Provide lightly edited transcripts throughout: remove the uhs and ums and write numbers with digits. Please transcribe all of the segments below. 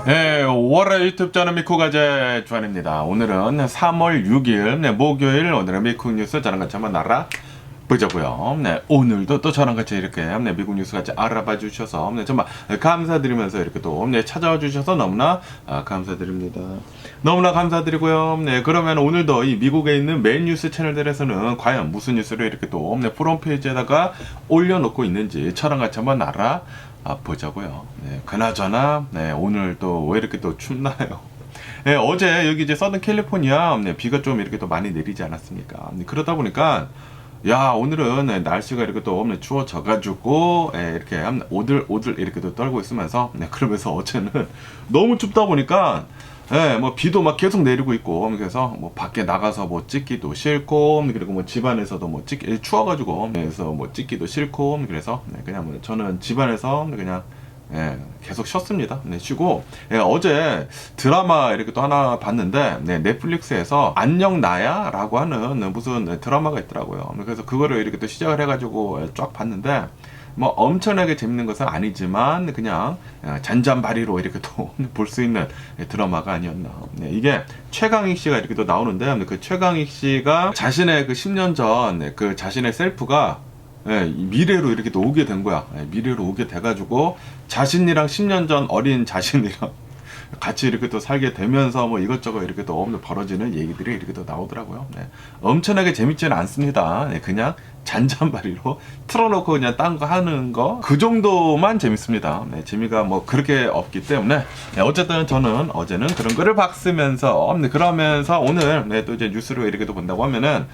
네, 5월의 유튜브 저는 미쿠가제 주한입니다. 오늘은 3월 6일 목요일. 오늘은 미국 뉴스 저랑 같이 한번 알아보자고요. 네, 오늘도 또 저랑 같이 이렇게 미국 뉴스 같이 알아봐 주셔서 정말 감사드리면서 이렇게 또 찾아와 주셔서 너무나 감사드립니다. 너무나 감사드리고요. 네, 그러면 오늘도 이 미국에 있는 메인 뉴스 채널들에서는 과연 무슨 뉴스를 이렇게 또 프롬 페이지에다가 올려놓고 있는지 저랑 같이 한번 보자고요. 네, 그나저나 오늘 또 왜 이렇게 또 춥나요? 네, 어제 여기 이제 서든 캘리포니아 비가 좀 이렇게 또 많이 내리지 않았습니까? 그러다 보니까 야, 오늘은 날씨가 이렇게 또 추워져가지고 이렇게 오들오들 이렇게 또 떨고 있으면서 그러면서 어제는 너무 춥다 보니까 비도 막 계속 내리고 있고, 그래서 밖에 나가서 찍기도 싫고, 그리고 집안에서도 추워가지고, 그래서 찍기도 싫고, 그래서 그냥 저는 집안에서 그냥 계속 쉬었습니다. 쉬고, 어제 드라마 이렇게 또 하나 봤는데, 넷플릭스에서 안녕 나야? 라고 하는 무슨 드라마가 있더라고요. 그래서 그거를 이렇게 또 시작을 해가지고 쫙 봤는데, 엄청나게 재밌는 것은 아니지만 그냥 잔잔바리로 이렇게 또 볼 수 있는 드라마가 아니었나. 이게 최강익 씨가 이렇게 또 나오는데, 그 최강익 씨가 자신의 그 10년 전 그 자신의 셀프가 미래로 이렇게 또 오게 된 거야. 미래로 오게 돼가지고 자신이랑 10년 전 어린 자신이랑 같이 이렇게 또 살게 되면서 이것저것 이렇게 또 벌어지는 얘기들이 이렇게 또 나오더라고요. 엄청나게 재밌지는 않습니다. 그냥 잔잔바리로 틀어놓고 그냥 딴 거 하는 거, 그 정도만 재밌습니다. 재미가 그렇게 없기 때문에 어쨌든 저는 어제는 그런 거를 봤으면서 그러면서 오늘 또 이제 뉴스를 이렇게 또 본다고 하면은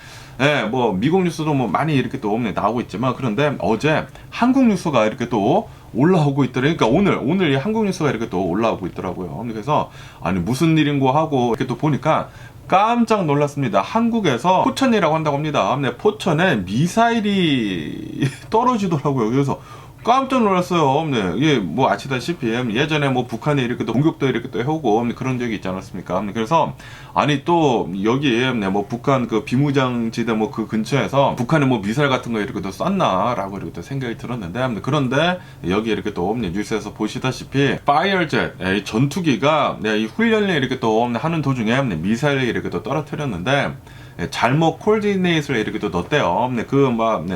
미국 뉴스도 많이 이렇게 또 나오고 있지만, 그런데 어제 한국 뉴스가 이렇게 또 올라오고 있더라고요. 그러니까 오늘 이 한국 뉴스가 이렇게 또 올라오고 있더라고요. 그래서 아니 무슨 일인고 하고 이렇게 또 보니까 깜짝 놀랐습니다. 한국에서 포천이라고 한다고 합니다. 포천에 미사일이 떨어지더라고요. 그래서 깜짝 놀랐어요. 이게 아시다시피 예전에 북한이 이렇게 또 공격도 이렇게 또 해오고 그런 적이 있지 않았습니까? 그래서 아니 또 여기에 북한 그 비무장지대 그 근처에서 북한에 미사일 같은 거 이렇게 또 쐈나라고 이렇게 또 생각이 들었는데, 그런데 여기 이렇게 또 뉴스에서 보시다시피 파이어젯 전투기가 이 훈련을 이렇게 또 하는 도중에 미사일을 이렇게 또 떨어뜨렸는데, 잘못 코디네이트를 이렇게 또 넣었대요.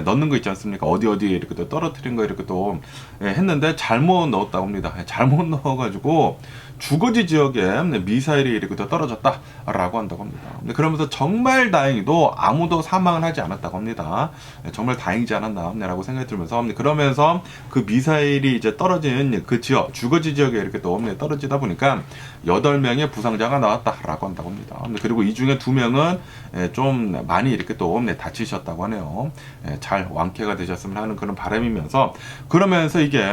넣는 거 있지 않습니까? 어디 이렇게 또 떨어뜨린 거 이렇게 또 했는데 잘못 넣었다고 합니다. 잘못 넣어가지고 주거지 지역에 미사일이 이렇게 또 떨어졌다라고 한다고 합니다. 그러면서 정말 다행히도 아무도 사망을 하지 않았다고 합니다. 정말 다행이지 않았나라고 생각이 들면서, 그러면서 그 미사일이 이제 떨어진 그 지역, 주거지 지역에 이렇게 또 떨어지다 보니까 8명의 부상자가 나왔다라고 한다고 합니다. 그리고 이 중에 2명은 좀 많이 이렇게 또 다치셨다고 하네요. 잘 완쾌가 되셨으면 하는 그런 바람이면서, 그러면서 이게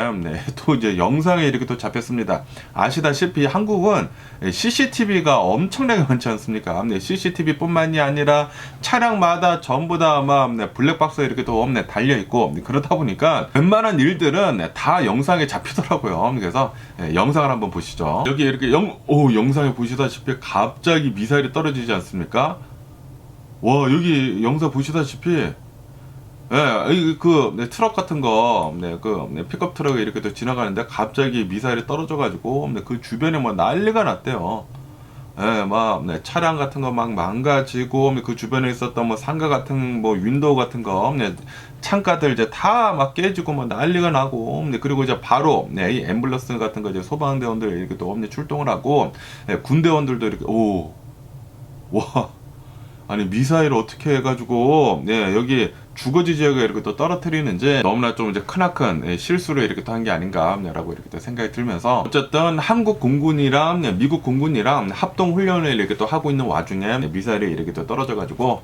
또 이제 영상에 이렇게 또 잡혔습니다. 아시다시피 한국은 CCTV가 엄청나게 많지 않습니까? CCTV 뿐만이 아니라 차량마다 전부 다 블랙박스에 이렇게 또 달려 있고, 그러다 보니까 웬만한 일들은 다 영상에 잡히더라고요. 그래서 영상을 한번 보시죠. 여기 이렇게 영상에 보시다시피 갑자기 미사일이 떨어지지 않습니까? 와, 여기 영상 보시다시피 트럭 같은 거, 픽업 트럭이 이렇게 또 지나가는데 갑자기 미사일이 떨어져가지고, 그 주변에 난리가 났대요. 차량 같은 거 망가지고, 그 주변에 있었던 상가 같은 윈도우 같은 거, 창가들 이제 다 깨지고 난리가 나고, 그리고 이제 바로, 이 앰뷸런스 같은 거 이제 소방대원들 이렇게 또 출동을 하고, 군대원들도 이렇게, 와. 아니 미사일 어떻게 해가지고 여기 주거지 지역에 이렇게 또 떨어뜨리는지 너무나 좀 이제 크나큰 실수를 이렇게 또 한 게 아닌가라고 이렇게 또 생각이 들면서, 어쨌든 한국 공군이랑 미국 공군이랑 합동 훈련을 이렇게 또 하고 있는 와중에 미사일이 이렇게 또 떨어져가지고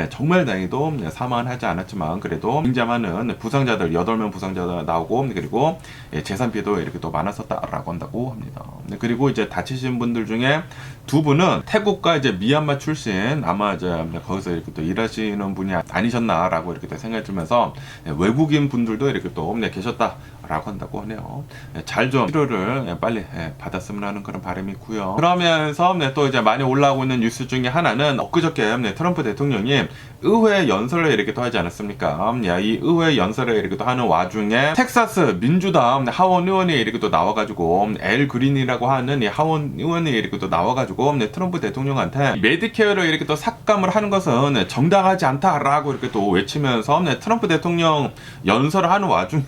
정말 다행히도 사망은 하지 않았지만, 그래도 굉장히 많은 부상자들 8명 부상자가 나오고, 그리고 재산 피해도 이렇게 또 많았었다라고 한다고 합니다. 그리고 이제 다치신 분들 중에 2분은 태국과 이제 미얀마 출신, 아마 이제 거기서 이렇게 또 일하시는 분이 아니셨나라고 이렇게 또 생각이 들면서, 외국인 분들도 이렇게 또 계셨다라고 한다고 하네요. 잘 좀 치료를 빨리 받았으면 하는 그런 바람이 있고요. 그러면서 또 이제 많이 올라오고 있는 뉴스 중에 하나는 엊그저께 트럼프 대통령이 대통령이 의회 연설을 이렇게 또 하지 않았습니까? 이 의회 연설을 이렇게 또 하는 와중에 텍사스 민주당 하원 의원이 이렇게 또 나와가지고 엘 그린이라고 하는 이 하원 의원이 이렇게 또 나와가지고 트럼프 대통령한테 메디케어를 이렇게 또 삭감을 하는 것은 정당하지 않다라고 이렇게 또 외치면서 트럼프 대통령 연설을 하는 와중에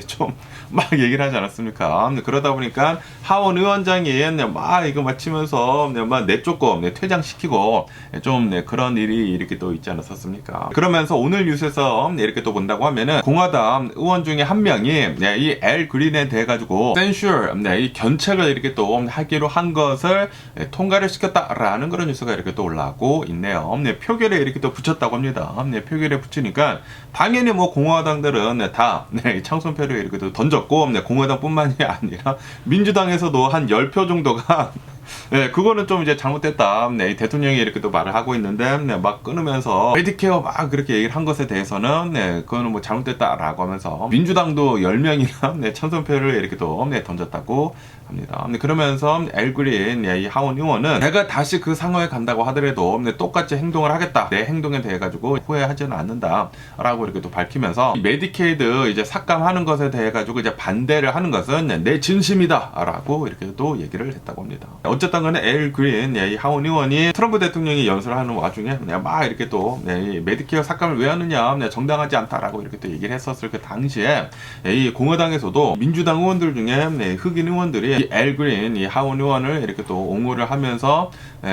좀 막 얘기를 하지 않았습니까? 그러다 보니까 하원 의원장이 막 이거 맞히면서 막 내쫓고 퇴장시키고 좀 그런 일이 이렇게 또 있지 않았었습니까? 그러면서 오늘 뉴스에서 이렇게 또 본다고 하면은 공화당 의원 중에 한 명이 이 엘 그린에 대해 가지고 센슈얼 이 견책을 이렇게 또 하기로 한 것을 통과를 시켰다라는 그런 뉴스가 이렇게 또 올라오고 있네요. 표결에 이렇게 또 붙였다고 합니다. 표결에 붙이니까 당연히 뭐 공화당들은 다 창선표를 이렇게 또 던졌고 공화당뿐만이 아니라 민주당에서도 한 10표 정도가 그거는 좀 이제 잘못됐다. 대통령이 이렇게 또 말을 하고 있는데, 막 끊으면서, 메디케어 막 그렇게 얘기를 한 것에 대해서는, 그거는 뭐 잘못됐다라고 하면서, 민주당도 10명이나, 찬성표를 이렇게 또, 던졌다고 합니다. 그러면서, 엘 그린, 이 하원 의원은, 내가 다시 그 상황에 간다고 하더라도, 똑같이 행동을 하겠다. 내 행동에 대해가지고 후회하지는 않는다. 라고 이렇게 또 밝히면서, 메디케이드 이제 삭감하는 것에 대해가지고 이제 반대를 하는 것은 내 진심이다. 라고 이렇게 또 얘기를 했다고 합니다. 어쨌든 간에 엘 그린 이 하원 의원이 트럼프 대통령이 연설하는 와중에 막 이렇게 또 메디케어 삭감을 왜 하느냐 정당하지 않다라고 이렇게 또 얘기를 했었을 그 당시에 이 공화당에서도 민주당 의원들 중에 흑인 의원들이 이 엘 그린 이 하원 의원을 이렇게 또 옹호를 하면서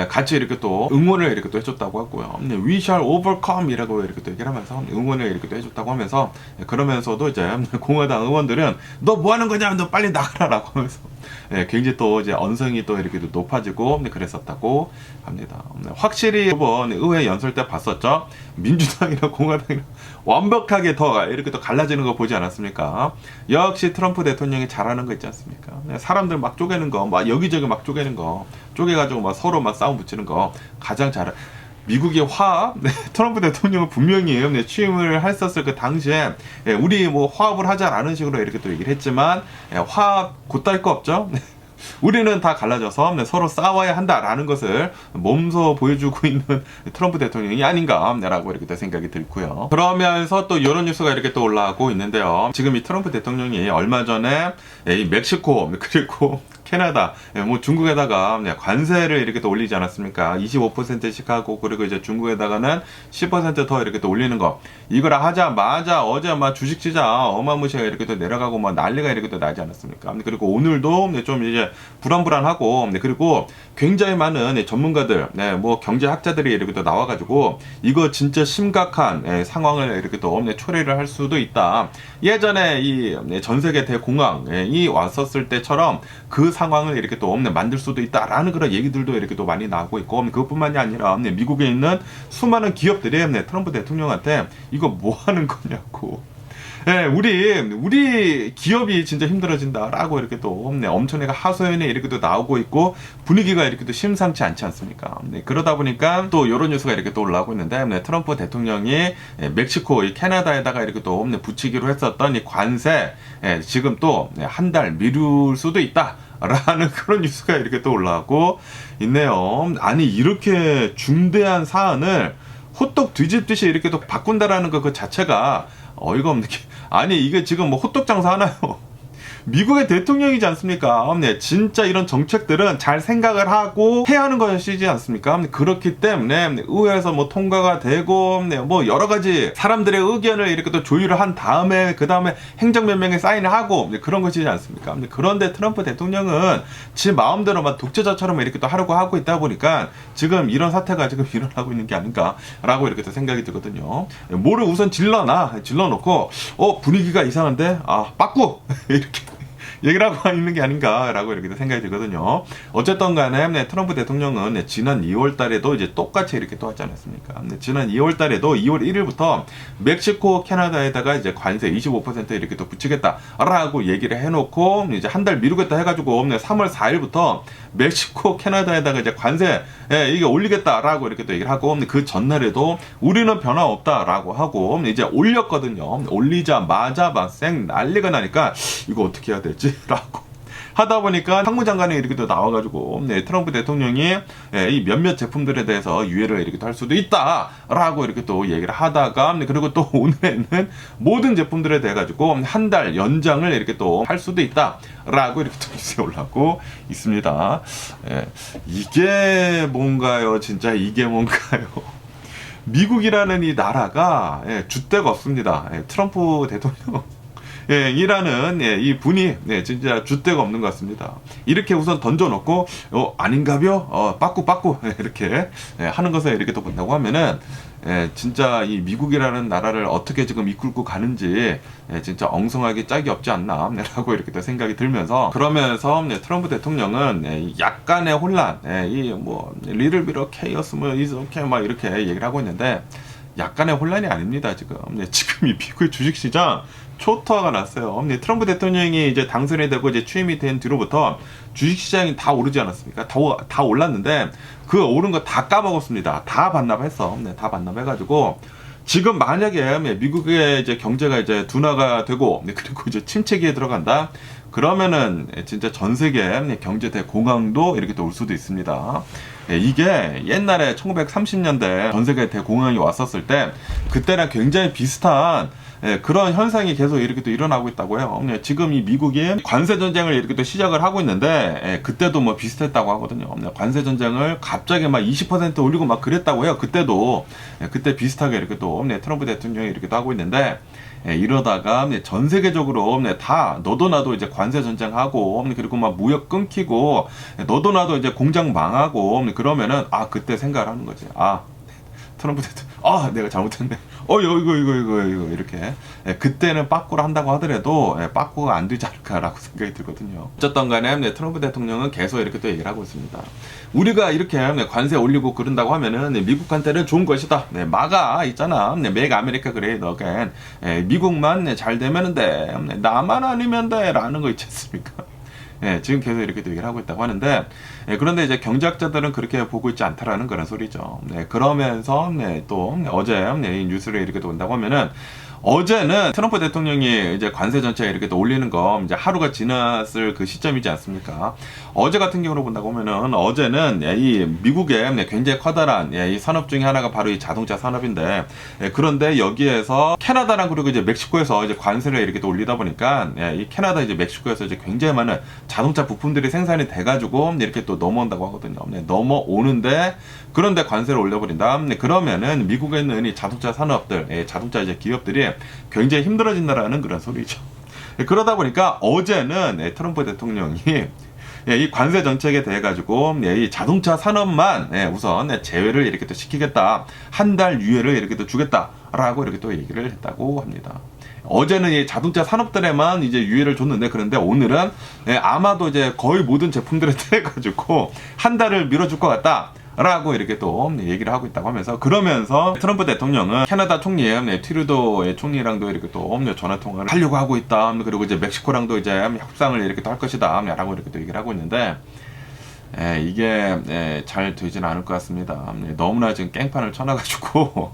같이 이렇게 또 응원을 이렇게 또 해줬다고 하고요. We shall overcome 이라고 이렇게 또 얘기를 하면서 응원을 이렇게 또 해줬다고 하면서 그러면서도 이제 공화당 의원들은 너 뭐 하는 거냐 너 빨리 나가라라고 하면서 굉장히 또 이제 언성이 또 이렇게 높아지고 그랬었다고 합니다. 확실히 이번 의회 연설 때 봤었죠. 민주당이랑 공화당이랑 완벽하게 더 이렇게 또 갈라지는 거 보지 않았습니까? 역시 트럼프 대통령이 잘하는 거 있지 않습니까? 사람들 막 쪼개는 거, 막 여기저기 막 쪼개는 거, 쪼개가지고 막 서로 막 싸움 붙이는 거 가장 잘해. 미국의 화합, 트럼프 대통령은 분명히 취임을 했었을 그 당시에 우리 뭐 화합을 하자라는 식으로 이렇게 또 얘기를 했지만 화합 곧달 거 없죠. 우리는 다 갈라져서 서로 싸워야 한다라는 것을 몸소 보여주고 있는 트럼프 대통령이 아닌가라고 이렇게 또 생각이 들고요. 그러면서 또 이런 뉴스가 이렇게 또 올라오고 있는데요. 지금 이 트럼프 대통령이 얼마 전에 이 멕시코 그리고 캐나다, 뭐 중국에다가 관세를 이렇게 또 올리지 않았습니까? 25%씩 하고 그리고 이제 중국에다가는 10%더 이렇게 또 올리는 거. 이걸 하자마자 어제 막 주식 시장 어마무시하게 이렇게 또 내려가고 막 난리가 이렇게 또 나지 않았습니까? 그리고 오늘도 좀 이제 불안불안하고 그리고 굉장히 많은 전문가들, 뭐 경제학자들이 이렇게 또 나와가지고 이거 진짜 심각한 상황을 이렇게 또 초래를 할 수도 있다. 예전에 이 전 세계 대공황이 왔었을 때처럼 그 상황을 이렇게 또 만들 수도 있다라는 그런 얘기들도 이렇게 또 많이 나오고 있고 그것뿐만이 아니라 미국에 있는 수많은 기업들이 트럼프 대통령한테 이거 뭐 하는 거냐고. 우리 기업이 진짜 힘들어진다라고 이렇게 또 엄청나게 하소연이 이렇게 또 나오고 있고 분위기가 이렇게 또 심상치 않지 않습니까? 그러다 보니까 또 이런 뉴스가 이렇게 또 올라오고 있는데 트럼프 대통령이 멕시코, 이 캐나다에다가 이렇게 또 붙이기로 했었던 이 관세 지금 또 한 달 미룰 수도 있다. 라는 그런 뉴스가 이렇게 또 올라오고 있네요. 아니 이렇게 중대한 사안을 호떡 뒤집듯이 이렇게 또 바꾼다라는 그 자체가 어이가 없는 게 아니 이게 지금 뭐 호떡 장사 하나요? 미국의 대통령이지 않습니까? 진짜 이런 정책들은 잘 생각을 하고 해야 하는 것이지 않습니까? 그렇기 때문에 의회에서 뭐 통과가 되고 뭐 여러 가지 사람들의 의견을 이렇게 또 조율을 한 다음에 그 다음에 행정명령에 사인을 하고 그런 것이지 않습니까? 그런데 트럼프 대통령은 지 마음대로 막 독재자처럼 이렇게 또 하려고 하고 있다 보니까 지금 이런 사태가 지금 일어나고 있는 게 아닌가라고 이렇게 또 생각이 들거든요. 뭐를 우선 질러놓고 분위기가 이상한데 빠꾸 이렇게 얘기를 하고 있는 게 아닌가라고 이렇게 생각이 들거든요. 어쨌든 간에 트럼프 대통령은 지난 2월 달에도 이제 똑같이 이렇게 또 하지 않았습니까? 지난 2월 달에도 2월 1일부터 멕시코, 캐나다에다가 이제 관세 25% 이렇게 또 붙이겠다라고 얘기를 해놓고 이제 한 달 미루겠다 해가지고 3월 4일부터 멕시코, 캐나다에다가 이제 관세 이게 올리겠다라고 이렇게 또 얘기를 하고 그 전날에도 우리는 변화 없다라고 하고 이제 올렸거든요. 올리자마자 막 난리가 나니까 이거 어떻게 해야 되지? 라고 하다 보니까 상무장관이 이렇게 또 나와가지고 트럼프 대통령이 이 몇몇 제품들에 대해서 유예를 이렇게 할 수도 있다라고 이렇게 또 얘기를 하다가 그리고 또 오늘에는 모든 제품들에 대해 가지고 한 달 연장을 이렇게 또 할 수도 있다라고 이렇게 또 뉴스에 올라오고 있습니다. 이게 뭔가요? 진짜 이게 뭔가요? 미국이라는 이 나라가 줏대가 없습니다. 트럼프 대통령 이라는 이 분이 진짜 줏대가 없는 것 같습니다. 이렇게 우선 던져놓고 아닌가벼? 빠꾸빠꾸 이렇게 하는 것을 이렇게 또 본다고 하면은 진짜 이 미국이라는 나라를 어떻게 지금 이끌고 가는지 진짜 엉성하게 짝이 없지 않나 라고 이렇게 또 생각이 들면서, 그러면서 트럼프 대통령은 약간의 혼란, 이 뭐 little bit of chaos 뭐 is okay 막 이렇게 얘기를 하고 있는데, 약간의 혼란이 아닙니다. 지금 이 미국의 주식시장 초토화가 났어요. 트럼프 대통령이 이제 당선이 되고 이제 취임이 된 뒤로부터 주식시장이 다 오르지 않았습니까? 다 올랐는데 그 오른 거 다 까먹었습니다. 다 반납했어. 다 반납해가지고 지금 만약에 미국의 이제 경제가 이제 둔화가 되고 그리고 이제 침체기에 들어간다. 그러면은 진짜 전 세계 경제 대공황도 이렇게 또 올 수도 있습니다. 이게 옛날에 1930년대 전 세계 대공황이 왔었을 때 그때랑 굉장히 비슷한 그런 현상이 계속 이렇게 또 일어나고 있다고 해요. 지금 이 미국이 관세 전쟁을 이렇게 또 시작을 하고 있는데 그때도 뭐 비슷했다고 하거든요. 관세 전쟁을 갑자기 막 20% 올리고 막 그랬다고 해요. 그때 비슷하게 이렇게 또 트럼프 대통령이 이렇게 또 하고 있는데, 이러다가 전 세계적으로 다 너도 나도 이제 관세 전쟁하고 그리고 막 무역 끊기고 너도 나도 이제 공장 망하고 그러면은 그때 생각을 하는 거지. 트럼프 대통령, 내가 잘못했네. 이거 이렇게 그때는 빠꾸를 한다고 하더라도 빠꾸가 안 되지 않을까라고 생각이 들거든요. 어쨌든 간에 트럼프 대통령은 계속 이렇게 또 얘기를 하고 있습니다. 우리가 이렇게 관세 올리고 그런다고 하면은 미국한테는 좋은 것이다. 마가 있잖아. 맥 아메리카 그레이트 어게인. 미국만 잘 되면 돼. 나만 아니면 돼. 라는 거 있지 않습니까? 지금 계속 이렇게 또 얘기를 하고 있다고 하는데, 그런데 이제 경제학자들은 그렇게 보고 있지 않다라는 그런 소리죠. 그러면서 또 어제 이 뉴스를 이렇게 또 온다고 하면은, 어제는 트럼프 대통령이 이제 관세 전체에 이렇게 또 올리는 거 이제 하루가 지났을 그 시점이지 않습니까? 어제 같은 경우로 본다고 하면은, 어제는 이 미국의 굉장히 커다란 이 산업 중에 하나가 바로 이 자동차 산업인데, 그런데 여기에서 캐나다랑 그리고 이제 멕시코에서 이제 관세를 이렇게 또 올리다 보니까 이 캐나다 이제 멕시코에서 이제 굉장히 많은 자동차 부품들이 생산이 돼가지고 이렇게 또 넘어온다고 하거든요. 넘어오는데, 그런데 관세를 올려버린다. 그러면은 미국에 있는 이 자동차 산업들, 자동차 이제 기업들이 굉장히 힘들어진다라는 그런 소리죠. 그러다 보니까 어제는 트럼프 대통령이 이 관세 정책에 대해 가지고 이 자동차 산업만 우선 제외를 이렇게 또 시키겠다. 한 달 유예를 이렇게 또 주겠다라고 이렇게 또 얘기를 했다고 합니다. 어제는 이 자동차 산업들에만 이제 유예를 줬는데, 그런데 오늘은 아마도 이제 거의 모든 제품들에 대해 가지고 한 달을 미뤄줄 것 같다. 라고 이렇게 또 얘기를 하고 있다고 하면서, 그러면서 트럼프 대통령은 캐나다 총리 트루도 총리랑도 이렇게 또 전화 통화를 하려고 하고 있다. 그리고 이제 멕시코랑도 이제 협상을 이렇게 또 할 것이다. 라고 이렇게 또 얘기를 하고 있는데, 이게 잘 되지는 않을 것 같습니다. 너무나 지금 깽판을 쳐놔가지고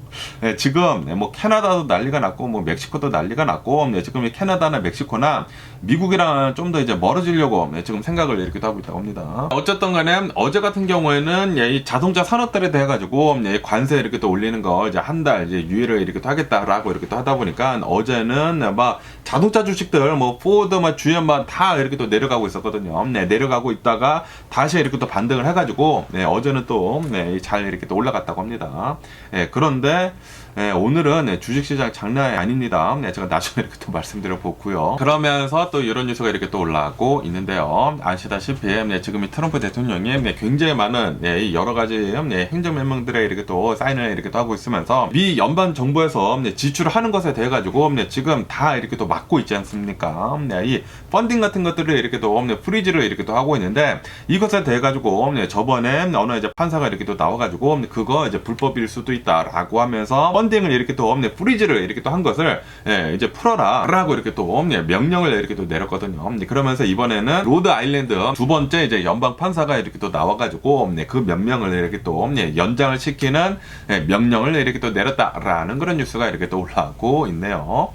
지금 뭐 캐나다도 난리가 났고 뭐 멕시코도 난리가 났고 지금 이 캐나다나 멕시코나 미국이랑 좀 더 이제 멀어지려고 지금 생각을 이렇게 하고 있다고 합니다. 어쨌든 간에 어제 같은 경우에는 이 자동차 산업들에 대해 가지고 관세 이렇게 또 올리는 거 이제 한 달 이제 유예를 이렇게 또 하겠다라고 이렇게 또 하다 보니까, 어제는 막 자동차 주식들 뭐 포드 막 GM 다 이렇게 또 내려가고 있었거든요. 내려가고 있다가 다시 이렇게 또 반등을 해가지고 어제는 또 잘 이렇게 또 올라갔다고 합니다. 그런데 오늘은 주식시장 장난이 아닙니다. 제가 나중에 이렇게 또 말씀드려보고요. 그러면서 또 이런 뉴스가 이렇게 또 올라가고 있는데요. 아시다시피 지금 이 트럼프 대통령이 굉장히 많은 여러 가지 행정명령들에 이렇게 또 사인을 이렇게 또 하고 있으면서 미 연방 정부에서 지출을 하는 것에 대해 가지고 지금 다 이렇게 또 막고 있지 않습니까? 이 펀딩 같은 것들을 이렇게 또 프리즈를 이렇게 또 하고 있는데, 이것에 대해 가지고 저번에 어느 이제 판사가 이렇게 또 나와가지고 그거 이제 불법일 수도 있다라고 하면서 펀딩을 이렇게 또 프리즈를 이렇게 또 한 것을 이제 풀어라라고 이렇게 또 명령을 이렇게 또 내렸거든요. 그러면서 이번에는 로드 아일랜드 두 번째 이제 연방 판사가 이렇게 또 나와가지고 그 명령을 이렇게 또 연장을 시키는 명령을 이렇게 또 내렸다라는 그런 뉴스가 이렇게 또 올라오고 있네요.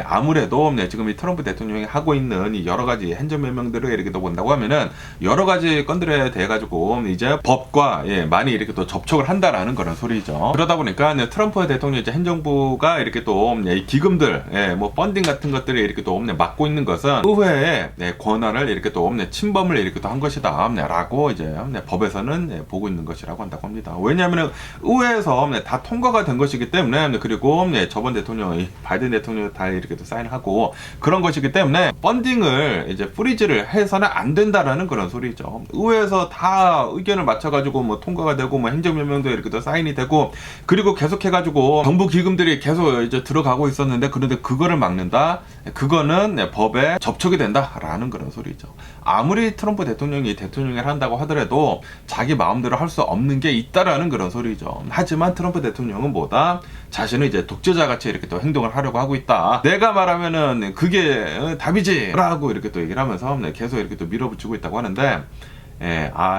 아무래도 지금 이 트럼프 대통령이 하고 있는 이 여러 가지 행정명령들을 이렇게 또 본다고 하면은 여러 가지 건들에 대해 가지고 이제 법과 많이 이렇게 또 접촉을 한다라는 그런 소리죠. 그러다 보니까 트럼프 대통령 이제 행정부가 이렇게 또 이 기금들, 뭐 펀딩 같은 것들을 이렇게 또 맡고 있는 것은 의회의 권한을 이렇게 또 침범을 이렇게 또 한 것이다라고 이제 법에서는 보고 있는 것이라고 한다고 합니다. 왜냐하면 의회에서 다 통과가 된 것이기 때문에 그리고 저번 대통령 바이든 대통령 다 이렇게 또 사인하고 그런 것이기 때문에 펀딩을 이제 프리즈를 해서는 안 된다라는 그런 소리죠. 의회에서 다 의견을 맞춰가지고 뭐 통과가 되고 뭐 행정명령도 이렇게 또 사인이 되고 그리고 계속해가지고 정부 기금들이 계속 이제 들어가고 있었는데 그런데 그거를 막는다? 그거는 법에 접촉이 된다라는 그런 소리죠. 아무리 트럼프 대통령이 대통령을 한다고 하더라도 자기 마음대로 할 수 없는 게 있다라는 그런 소리죠. 하지만 트럼프 대통령은 뭐다? 자신은 이제 독재자 같이 이렇게 또 행동을 하려고 하고 있다. 내가 말하면은 그게 답이지! 라고 이렇게 또 얘기를 하면서 계속 이렇게 또 밀어붙이고 있다고 하는데,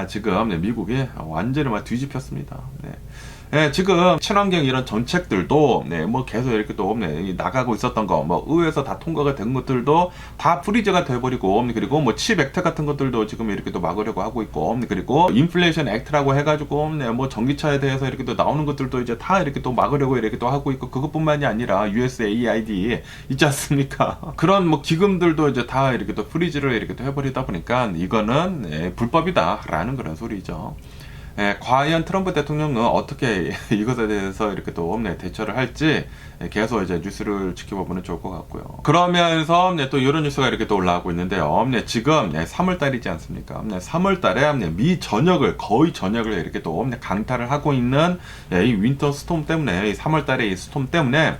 지금 미국이 완전히 막 뒤집혔습니다. 지금 친환경 이런 정책들도 뭐 계속 이렇게 또 나가고 있었던 거, 뭐 의회에서 다 통과가 된 것들도 다 프리즈가 돼버리고 그리고 뭐 칩 액트 같은 것들도 지금 이렇게 또 막으려고 하고 있고 그리고 인플레이션 액트라고 해가지고 뭐 전기차에 대해서 이렇게 또 나오는 것들도 이제 다 이렇게 또 막으려고 이렇게 또 하고 있고 그것뿐만이 아니라 USAID 있지 않습니까? 그런 뭐 기금들도 이제 다 이렇게 또 프리즈를 이렇게 또 해버리다 보니까 이거는 불법이다라는 그런 소리죠. 과연 트럼프 대통령은 어떻게 이것에 대해서 이렇게 또 대처를 할지 계속 이제 뉴스를 지켜보면 좋을 것 같고요. 그러면서 또 이런 뉴스가 이렇게 또 올라오고 있는데요. 지금 3월 달이지 않습니까? 3월 달에 미 전역을 거의 전역을 이렇게 또 강타를 하고 있는 이 윈터 스톰 때문에 3월 달에 이 스톰 때문에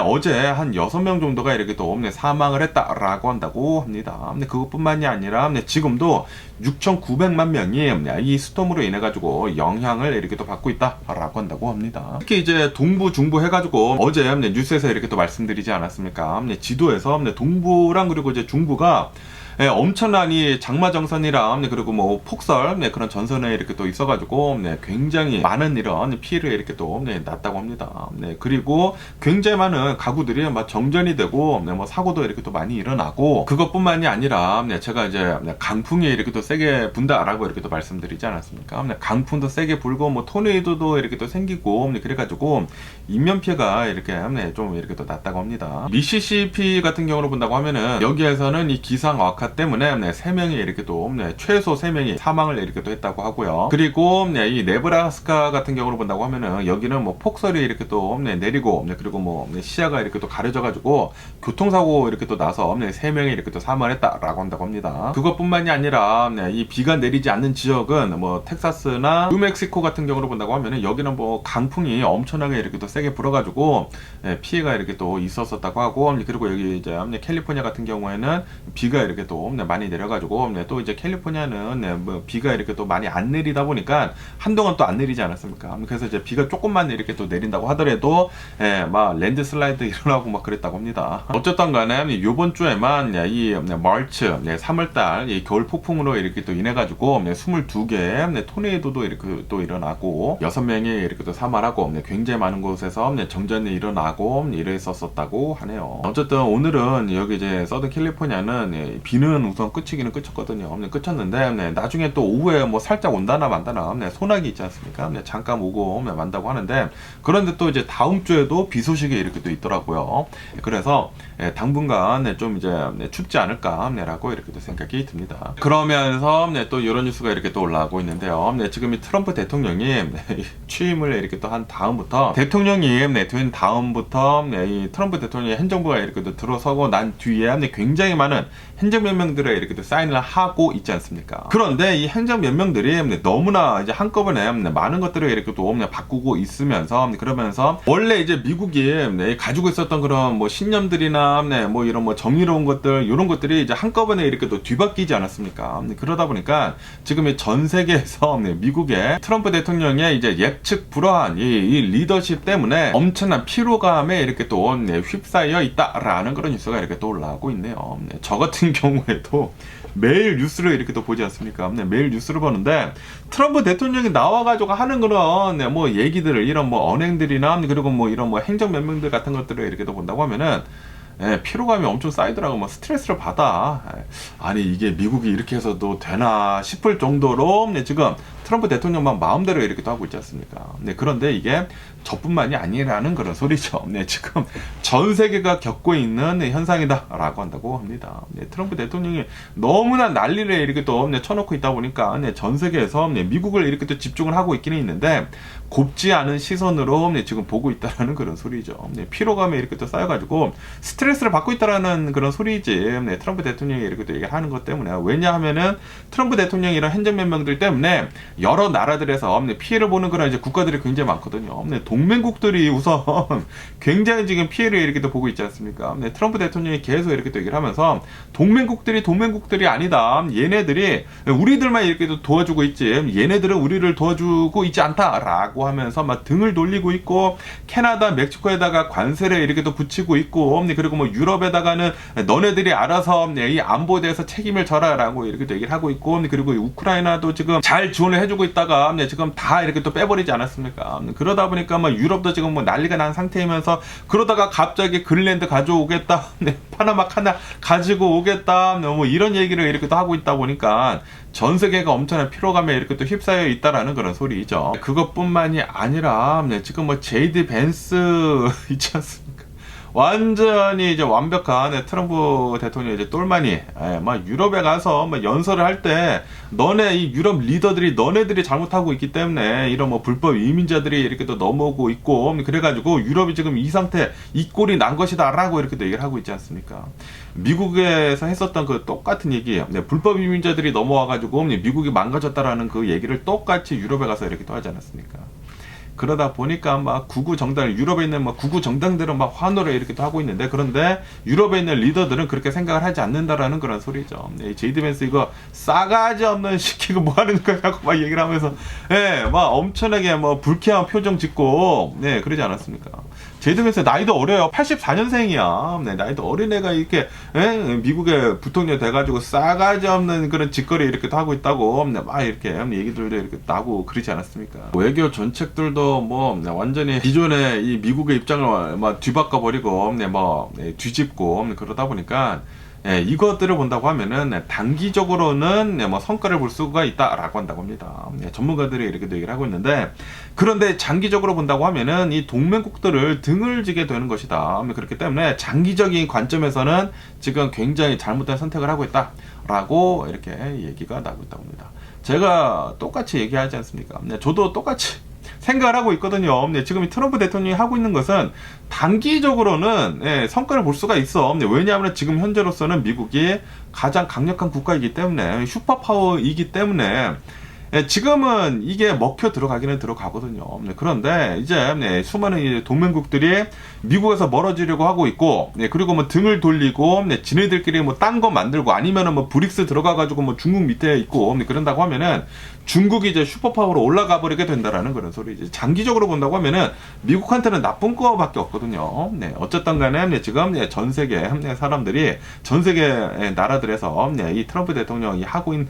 어제 한 6명 정도가 이렇게 또 사망을 했다라고 한다고 합니다. 그것뿐만이 아니라 지금도 6,900만 명이 이 스톰으로 인해 가지고 영향을 이렇게 또 받고 있다라고 한다고 합니다. 특히 이제 동부, 중부 해가지고 어제 뉴스에서 이렇게 또 말씀드리지 않았습니까? 지도에서 동부랑 그리고 이제 중부가 엄청난 이 장마정선이랑 그리고 뭐 폭설 그런 전선에 이렇게 또 있어가지고 굉장히 많은 이런 피해를 이렇게 또 났다고 합니다. 그리고 굉장히 많은 가구들이 막 정전이 되고 뭐 사고도 이렇게 또 많이 일어나고 그것뿐만이 아니라 제가 이제 강풍이 이렇게 또 세게 분다라고 이렇게 또 말씀드리지 않았습니까? 강풍도 세게 불고 뭐 토네이도도 이렇게 또 생기고 그래가지고 인명 피해가 이렇게 좀 이렇게 또 났다고 합니다. 미시시피 같은 경우로 본다고 하면은 여기에서는 이 기상 악화 때문에 3명이 이렇게 또 최소 3명이 사망을 이렇게 또 했다고 하고요. 그리고 이 네브라스카 같은 경우로 본다고 하면은 여기는 뭐 폭설이 이렇게 또 내리고 그리고 뭐 시야가 이렇게 또 가려져 가지고 교통사고 이렇게 또 나서 3명이 이렇게 또 사망을 했다라고 한다고 합니다. 그것뿐만이 아니라 이 비가 내리지 않는 지역은 뭐 텍사스나 뉴멕시코 같은 경우로 본다고 하면은 여기는 뭐 강풍이 엄청나게 이렇게 또 세게 불어가지고 피해가 이렇게 또 있었었다고 하고 그리고 여기 이제 캘리포니아 같은 경우에는 비가 이렇게 또 많이 내려가지고 또 이제 캘리포니아는 뭐 비가 이렇게 또 많이 안 내리다 보니까 한동안 또 안 내리지 않았습니까? 그래서 이제 비가 조금만 이렇게 또 내린다고 하더라도 막 랜드슬라이드 일어나고 막 그랬다고 합니다. 어쨌든 간에 이번 주에만 이 마르치 3월달 이 겨울 폭풍으로 이렇게 또 인해가지고 22개 토네이도도 이렇게 또 일어나고 6명이 이렇게 또 사망하고 굉장히 많은 곳에서 정전이 일어나고 이랬었다고 하네요. 어쨌든 오늘은 여기 이제 서든 캘리포니아는 비는 우선 끝이기는 끝쳤거든요. 끝쳤는데 나중에 또 오후에 뭐 살짝 온다나 만다나 소나기 있지 않습니까? 잠깐 오고 만다고 하는데 그런데 또 이제 다음 주에도 비 소식이 이렇게 또 있더라고요. 그래서 당분간 좀 이제 춥지 않을까라고 이렇게 또 생각이 듭니다. 그러면서 또 이런 뉴스가 이렇게 또 올라오고 있는데요. 지금 이 트럼프 대통령이 취임을 이렇게 또 한 다음부터 대통령이 된 다음부터 이 트럼프 대통령의 행정부가 이렇게 또 들어서고 난 뒤에 굉장히 많은 행정명령들에 이렇게 또 사인을 하고 있지 않습니까? 그런데 이 행정명령들이 너무나 이제 한꺼번에 많은 것들을 이렇게 또 바꾸고 있으면서 그러면서 원래 이제 미국이 가지고 있었던 그런 뭐 신념들이나 뭐 이런 뭐 정의로운 것들 이런 것들이 이제 한꺼번에 이렇게 또 뒤바뀌지 않았습니까? 그러다 보니까 지금 전 세계에서 미국의 트럼프 대통령의 이제 예측 불허한 이 리더십 때문에 엄청난 피로감에 이렇게 또 휩싸여 있다라는 그런 뉴스가 이렇게 또 올라오고 있네요. 저 같은 경우에도 매일 뉴스를 이렇게 또 보지 않습니까? 매일 뉴스를 보는데 트럼프 대통령이 나와가지고 하는 그런 뭐 얘기들을 이런 뭐 언행들이나 그리고 뭐 이런 뭐 행정명령들 같은 것들을 이렇게 또 본다고 하면은 피로감이 엄청 쌓이더라고. 뭐 스트레스를 받아. 아니 이게 미국이 이렇게 해서도 되나 싶을 정도로 지금 트럼프 대통령만 마음대로 이렇게 또 하고 있지 않습니까? 그런데 이게 저뿐만이 아니라는 그런 소리죠. 지금 전 세계가 겪고 있는 현상이다라고 한다고 합니다. 트럼프 대통령이 너무나 난리를 이렇게 또 쳐놓고 있다 보니까 전 세계에서 미국을 이렇게 또 집중을 하고 있기는 있는데 곱지 않은 시선으로 지금 보고 있다라는 그런 소리죠. 피로감에 이렇게 또 쌓여가지고 스트레스를 받고 있다라는 그런 소리지. 트럼프 대통령이 이렇게 또 얘기를 하는 것 때문에. 왜냐하면은 트럼프 대통령이 이런 행정명령들 때문에 여러 나라들에서 피해를 보는 그런 이제 국가들이 굉장히 많거든요. 동맹국들이 우선 굉장히 지금 피해를 이렇게 또 보고 있지 않습니까? 트럼프 대통령이 계속 이렇게 또 얘기를 하면서 동맹국들이 아니다. 얘네들이 우리들만 이렇게 또 도와주고 있지. 얘네들은 우리를 도와주고 있지 않다라고 하면서 막 등을 돌리고 있고 캐나다, 멕시코에다가 관세를 이렇게 또 붙이고 있고 그리고 뭐 유럽에다가는 너네들이 알아서 이 안보에 대해서 책임을 져라라고 이렇게 또 얘기를 하고 있고 그리고 우크라이나도 지금 잘 지원을 해주고 있다가 지금 다 이렇게 또 빼버리지 않았습니까? 그러다 보니까 뭐 유럽도 지금 뭐 난리가 난 상태이면서 그러다가 갑자기 그린랜드 가져오겠다, 파나마 카날 가지고 오겠다, 뭐 이런 얘기를 이렇게 또 하고 있다 보니까 전 세계가 엄청난 피로감에 이렇게 또 휩싸여 있다라는 그런 소리죠. 그것뿐만이 아니라 지금 뭐 제이드 벤스 있지 않습니까? 완전히 이제 완벽한 트럼프 대통령이 이제 똘마니, 막 유럽에 가서 막 연설을 할 때 너네 이 유럽 리더들이 너네들이 잘못하고 있기 때문에 이런 뭐 불법 이민자들이 이렇게 또 넘어오고 있고 그래가지고 유럽이 지금 이 상태, 이 꼴이 난 것이다라고 이렇게 또 얘기를 하고 있지 않습니까? 미국에서 했었던 그 똑같은 얘기예요. 불법 이민자들이 넘어와가지고 미국이 망가졌다라는 그 얘기를 똑같이 유럽에 가서 이렇게 또 하지 않았습니까? 그러다 보니까 막 구구 정당, 유럽에 있는 막 구구 정당들은 막 환호를 이렇게 또 하고 있는데, 그런데 유럽에 있는 리더들은 그렇게 생각을 하지 않는다라는 그런 소리죠. 제이드 벤스 이거 싸가지 없는 시키고 뭐 하는 거냐고 막 얘기를 하면서, 막 엄청나게 뭐 불쾌한 표정 짓고, 그러지 않았습니까? 제이드 벤스 나이도 어려요. 84년생이야. 나이도 어린 애가 이렇게, 미국의 부통령 돼가지고 싸가지 없는 그런 짓거리 이렇게 또 하고 있다고, 막 이렇게 얘기들도 이렇게 나고 그러지 않았습니까? 외교 정책들도 뭐 완전히 기존의 이 미국의 입장을 막 뒤바꿔 버리고 뒤집고 그러다 보니까 이것들을 본다고 하면은 단기적으로는 뭐 성과를 볼 수가 있다라고 한다고 합니다. 전문가들이 이렇게 얘기를 하고 있는데, 그런데 장기적으로 본다고 하면은 이 동맹국들을 등을 지게 되는 것이다. 그렇기 때문에 장기적인 관점에서는 지금 굉장히 잘못된 선택을 하고 있다라고 이렇게 얘기가 나오고 있다고 합니다. 제가 똑같이 얘기하지 않습니까? 저도 똑같이 생각을 하고 있거든요. 지금 이 트럼프 대통령이 하고 있는 것은 단기적으로는 성과를 볼 수가 있어. 왜냐하면 지금 현재로서는 미국이 가장 강력한 국가이기 때문에, 슈퍼파워이기 때문에 지금은 이게 먹혀 들어가기는 들어가거든요. 그런데 이제 수많은 이제 동맹국들이 미국에서 멀어지려고 하고 있고, 그리고 뭐 등을 돌리고 지네들끼리 뭐 딴 거 만들고, 아니면은 뭐 브릭스 들어가가지고 뭐 중국 밑에 있고 그런다고 하면은 중국이 이제 슈퍼파워로 올라가 버리게 된다라는 그런 소리지. 장기적으로 본다고 하면은 미국한테는 나쁜 거밖에 없거든요. 어쨌든 간에 지금 전 세계 사람들이, 전 세계 나라들에서 이 트럼프 대통령이 하고 있는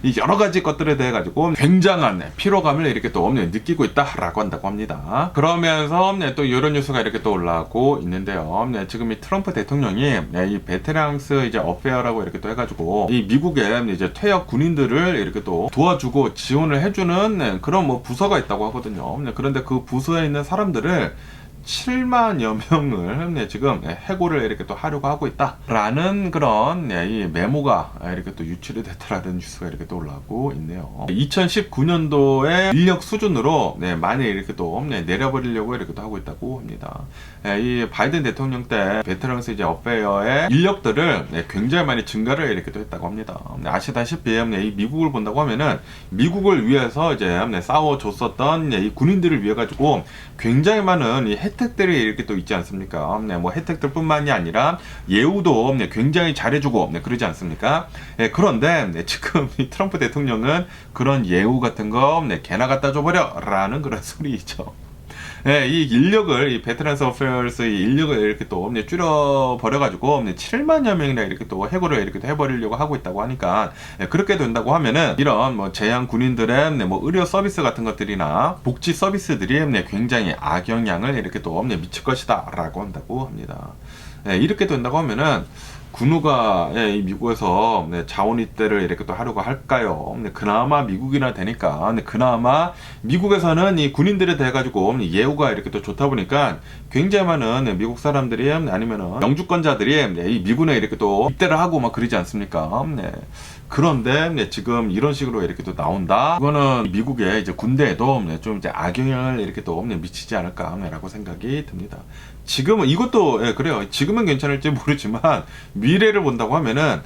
이 여러 가지 것들에 대해 가지고 굉장한 피로감을 이렇게 또 느끼고 있다라고 한다고 합니다. 그러면서 또 이런 뉴스가 이렇게 또 올라오고 있는데요. 지금 이 트럼프 대통령이 이 베테랑스 이제 어페어라고 이렇게 또 해가지고 이 미국의 이제 퇴역 군인들을 이렇게 또 도와주고 지원을 해주는 그런 뭐 부서가 있다고 하거든요. 그런데 그 부서에 있는 사람들을 7만여 명을 지금 해고를 이렇게 또 하려고 하고 있다라는 그런 이 메모가 이렇게 또 유출이 됐다라는 뉴스가 이렇게 또 올라오고 있네요. 2019년도의 인력 수준으로 많이 이렇게 또 내려버리려고 이렇게 또 하고 있다고 합니다. 이 바이든 대통령 때 베테랑스 이제 어페어의 인력들을 굉장히 많이 증가를 이렇게 또 했다고 합니다. 아시다시피 이 미국을 본다고 하면은 미국을 위해서 이제 싸워줬었던 이 군인들을 위해 가지고 굉장히 많은 이 혜택들이 이렇게 또 있지 않습니까? 뭐 혜택들뿐만이 아니라 예우도 굉장히 잘해주고 그러지 않습니까? 그런데 지금 이 트럼프 대통령은 그런 예우 같은 거 개나 갖다 줘버려라는 그런 소리죠. 이 인력을, 이 베테랑스 어페어스 이 인력을 이렇게 또 줄여버려가지고 7만여 명이나 이렇게 또 해고를 이렇게 또 해버리려고 하고 있다고 하니까, 그렇게 된다고 하면은 이런 뭐 제한 군인들의 뭐 의료 서비스 같은 것들이나 복지 서비스들이 굉장히 악영향을 이렇게 또 미칠 것이다 라고 한다고 합니다. 이렇게 된다고 하면은 군우가 이 미국에서 자원 입대를 이렇게 또 하려고 할까요? 그나마 미국이나 되니까 그나마 미국에서는 이 군인들에 대해 가지고 예우가 이렇게 또 좋다 보니까 굉장히 많은 미국 사람들이 아니면은 영주권자들이 이 미군에 이렇게 또 입대를 하고 막 그러지 않습니까? 그런데 지금 이런 식으로 이렇게 또 나온다. 이거는 미국의 이제 군대에도 좀 이제 악영향을 이렇게 또 미치지 않을까라고 생각이 듭니다. 지금은 이것도 그래요. 지금은 괜찮을지 모르지만 미래를 본다고 하면은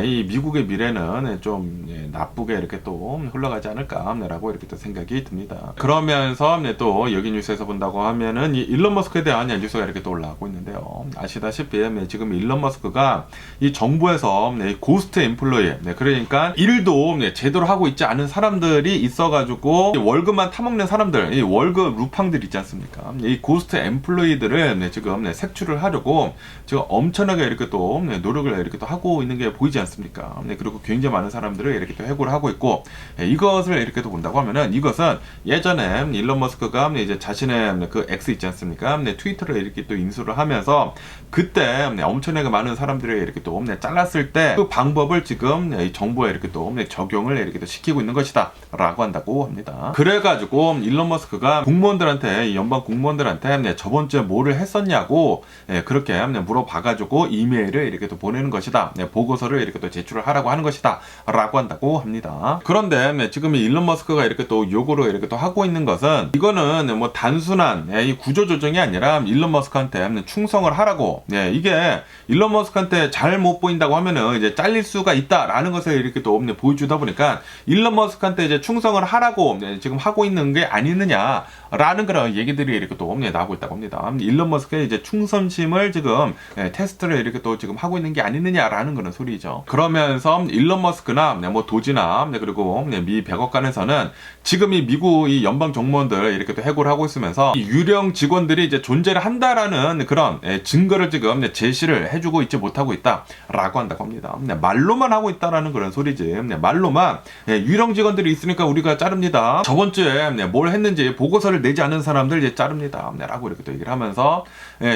이 미국의 미래는 좀 나쁘게 이렇게 또 흘러가지 않을까라고 이렇게 또 생각이 듭니다. 그러면서 또 여기 뉴스에서 본다고 하면은 이 일론 머스크에 대한 뉴스가 이렇게 또 올라오고 있는데요. 아시다시피 지금 일론 머스크가 이 정부에서 고스트 엠플로이, 그러니까 일도 제대로 하고 있지 않은 사람들이 있어가지고 월급만 타먹는 사람들, 이 월급 루팡들 있지 않습니까? 이 고스트 엠플로이들을 지금 색출을 하려고 지금 엄청나게 이렇게 또 노력을 이렇게 또 하고 있는 게 보이지 않습니까? 그리고 굉장히 많은 사람들을 이렇게 또 해고를 하고 있고, 이것을 이렇게 또 본다고 하면은 이것은 예전에 일론 머스크가 이제 자신의 그 X 있지 않습니까? 트위터를 이렇게 또 인수를 하면서 그때 엄청나게 많은 사람들을 이렇게 또 잘랐을 때 그 방법을 지금 이 정부에 이렇게 또 적용을 이렇게 또 시키고 있는 것이다 라고 한다고 합니다. 그래가지고 일론 머스크가 국무원들한테, 연방 국무원들한테 저번 주에 뭐를 했었냐고 그렇게 물어봐가지고 이메일을 이렇게 또 보내는 것이다. 보고서를 이렇게 또 제출을 하라고 하는 것이다 라고 한다고 합니다. 그런데 지금 이 일론 머스크가 이렇게 또 요구를 이렇게 또 하고 있는 것은, 이거는 뭐 단순한 이 구조조정이 아니라 일론 머스크한테 충성을 하라고, 이게 일론 머스크한테 잘 못 보인다고 하면은 이제 잘릴 수가 있다라는 것을 이렇게 또 보여주다 보니까 일론 머스크한테 이제 충성을 하라고 지금 하고 있는 게 아니느냐라는 그런 얘기들이 이렇게 또 나오고 있다고 합니다. 일론 머스크의 이제 충성심을 지금 테스트를 이렇게 또 지금 하고 있는 게 아니느냐라는 그런 소리죠. 그러면서 일론 머스크나 뭐 도지나 그리고 미 백악관에서는 지금 이 미국 이 연방 정무원들 이렇게 또 해고를 하고 있으면서 이 유령 직원들이 이제 존재를 한다라는 그런 증거를 지금 제시를 해주고 있지 못하고 있다라고 한다고 합니다. 말로만 하고 있다라는 그런 소리지. 말로만 유령 직원들이 있으니까 우리가 자릅니다. 저번 주에 뭘 했는지 보고서를 내지 않은 사람들 이제 자릅니다. 라고 이렇게 또 얘기를 하면서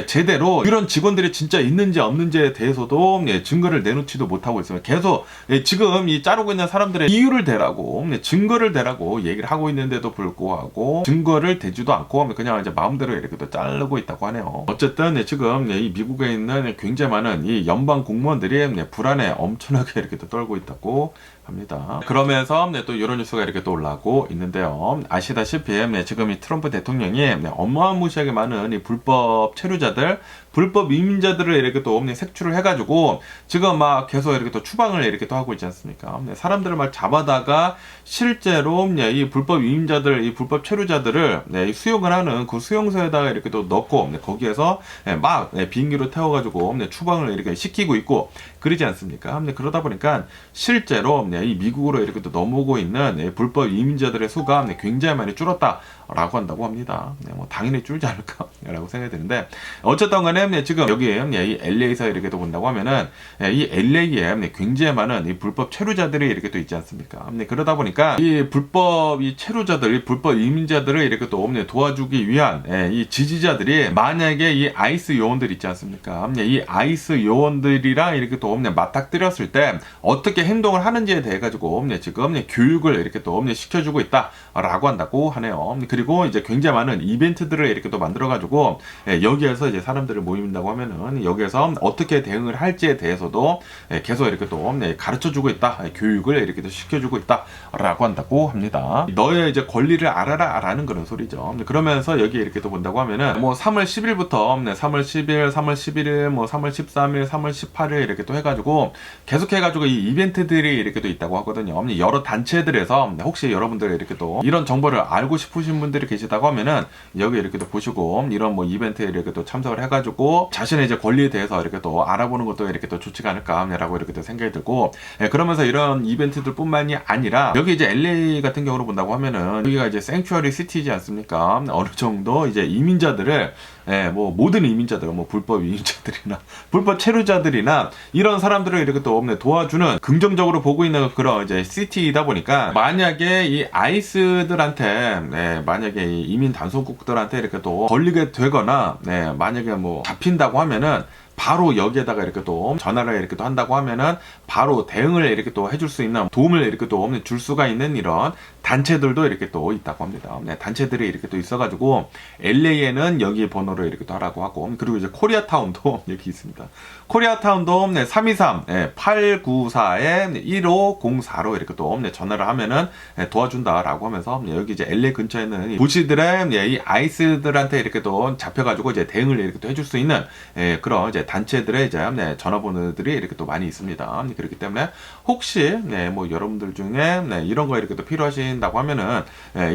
제대로 이런 직원들이 진짜 있는지 없는지에 대해서도 증거를 내놓지도 못하고 있으면 계속 지금 이 자르고 있는 사람들의 이유를 대라고, 증거를 대라고 얘기를 하고 있는데도 불구하고 증거를 대지도 않고 그냥 이제 마음대로 이렇게 또 자르고 있다고 하네요. 어쨌든 지금 이 미국에 있는 굉장히 많은 이 연방 공무원들이 불안에 엄청나게 이렇게 또 떨고 있다고 합니다. 그러면서 또 이런 뉴스가 이렇게 또 올라오고 있는데요. 아시다시피 지금 이 트럼프 대통령이 어마무시하게 많은 이 불법 체류자들, 불법 이민자들을 이렇게 또 색출을 해가지고 지금 막 계속 이렇게 또 추방을 이렇게 또 하고 있지 않습니까? 사람들을 막 잡아다가 실제로 이 불법 이민자들, 이 불법 체류자들을 수용을 하는 그 수용소에다가 이렇게 또 넣고 거기에서 막 비행기로 태워가지고 추방을 이렇게 시키고 있고 그러지 않습니까? 그러다 보니까 실제로 이 미국으로 이렇게 또 넘어오고 있는 불법 이민자들의 수가 굉장히 많이 줄었다라고 한다고 합니다. 뭐 당연히 줄지 않을까라고 생각이 드는데, 어쨌든 간에 지금 여기 이 LA에서 이렇게 또 본다고 하면은 이 LA에 굉장히 많은 이 불법 체류자들이 이렇게 또 있지 않습니까? 그러다 보니까 이 불법 이 체류자들, 이 불법 이민자들을 이렇게 또 도와주기 위한 이 지지자들이 만약에 이 아이스 요원들 있지 않습니까? 이 아이스 요원들이랑 이렇게 또 맞닥뜨렸을 때 어떻게 행동을 하는지에 대해 가지고 지금 교육을 이렇게 또 시켜주고 있다라고 한다고 하네요. 그리고 이제 굉장히 많은 이벤트들을 이렇게 또 만들어 가지고 여기에서 이제 사람들을 모인다고 하면은 여기에서 어떻게 대응을 할지에 대해서도 계속 이렇게 또 가르쳐주고 있다, 교육을 이렇게 또 시켜주고 있다라고 한다고 합니다. 너의 이제 권리를 알아라라는 그런 소리죠. 그러면서 여기 이렇게 또 본다고 하면은 뭐 3월 10일부터 3월 10일, 3월 11일, 뭐 3월 13일, 3월 18일 이렇게 또 해가지고 계속 해가지고 이 이벤트들이 이렇게 또 있다고 하거든요. 여러 단체들에서 혹시 여러분들 이렇게 또 이런 정보를 알고 싶으신 분들이 계시다고 하면은 여기 이렇게 또 보시고 이런 뭐 이벤트에 이렇게 또 참석을 해가지고 자신의 이제 권리에 대해서 이렇게 또 알아보는 것도 이렇게 또 좋지가 않을까라고 이렇게 또 생각이 들고, 그러면서 이런 이벤트들 뿐만이 아니라 여기 이제 LA 같은 경우로 본다고 하면은 여기가 이제 생츄어리 시티지 않습니까? 어느 정도 이제 이민자들을 뭐 모든 이민자들, 뭐 불법 이민자들이나 불법 체류자들이나 이런 사람들을 이렇게 또 도와주는, 긍정적으로 보고 있는 그런 이제 시티이다 보니까 만약에 이 아이스들한테 만약에 이 이민 단속국들한테 이렇게 또 걸리게 되거나 만약에 뭐 잡힌다고 하면은 바로 여기에다가 이렇게 또 전화를 이렇게 또 한다고 하면은 바로 대응을 이렇게 또 해줄 수 있는, 도움을 이렇게 또 줄 수가 있는 이런 단체들도 이렇게 또 있다고 합니다. 네, 단체들이 이렇게 또 있어가지고 LA에는 여기 번호를 이렇게 또 하라고 하고, 그리고 이제 코리아타운도 여기 있습니다. 코리아타운도 323-894-1504로 이렇게 또 전화를 하면은 도와준다라고 하면서, 여기 이제 LA 근처에는 도시들의 이 아이스들한테 이렇게 또 잡혀가지고 이제 대응을 이렇게 또 해줄 수 있는 그런 이제 단체들의 이제 전화번호들이 이렇게 또 많이 있습니다. 그렇기 때문에 혹시 뭐 여러분들 중에 이런 거 이렇게 또 필요하신다고 하면은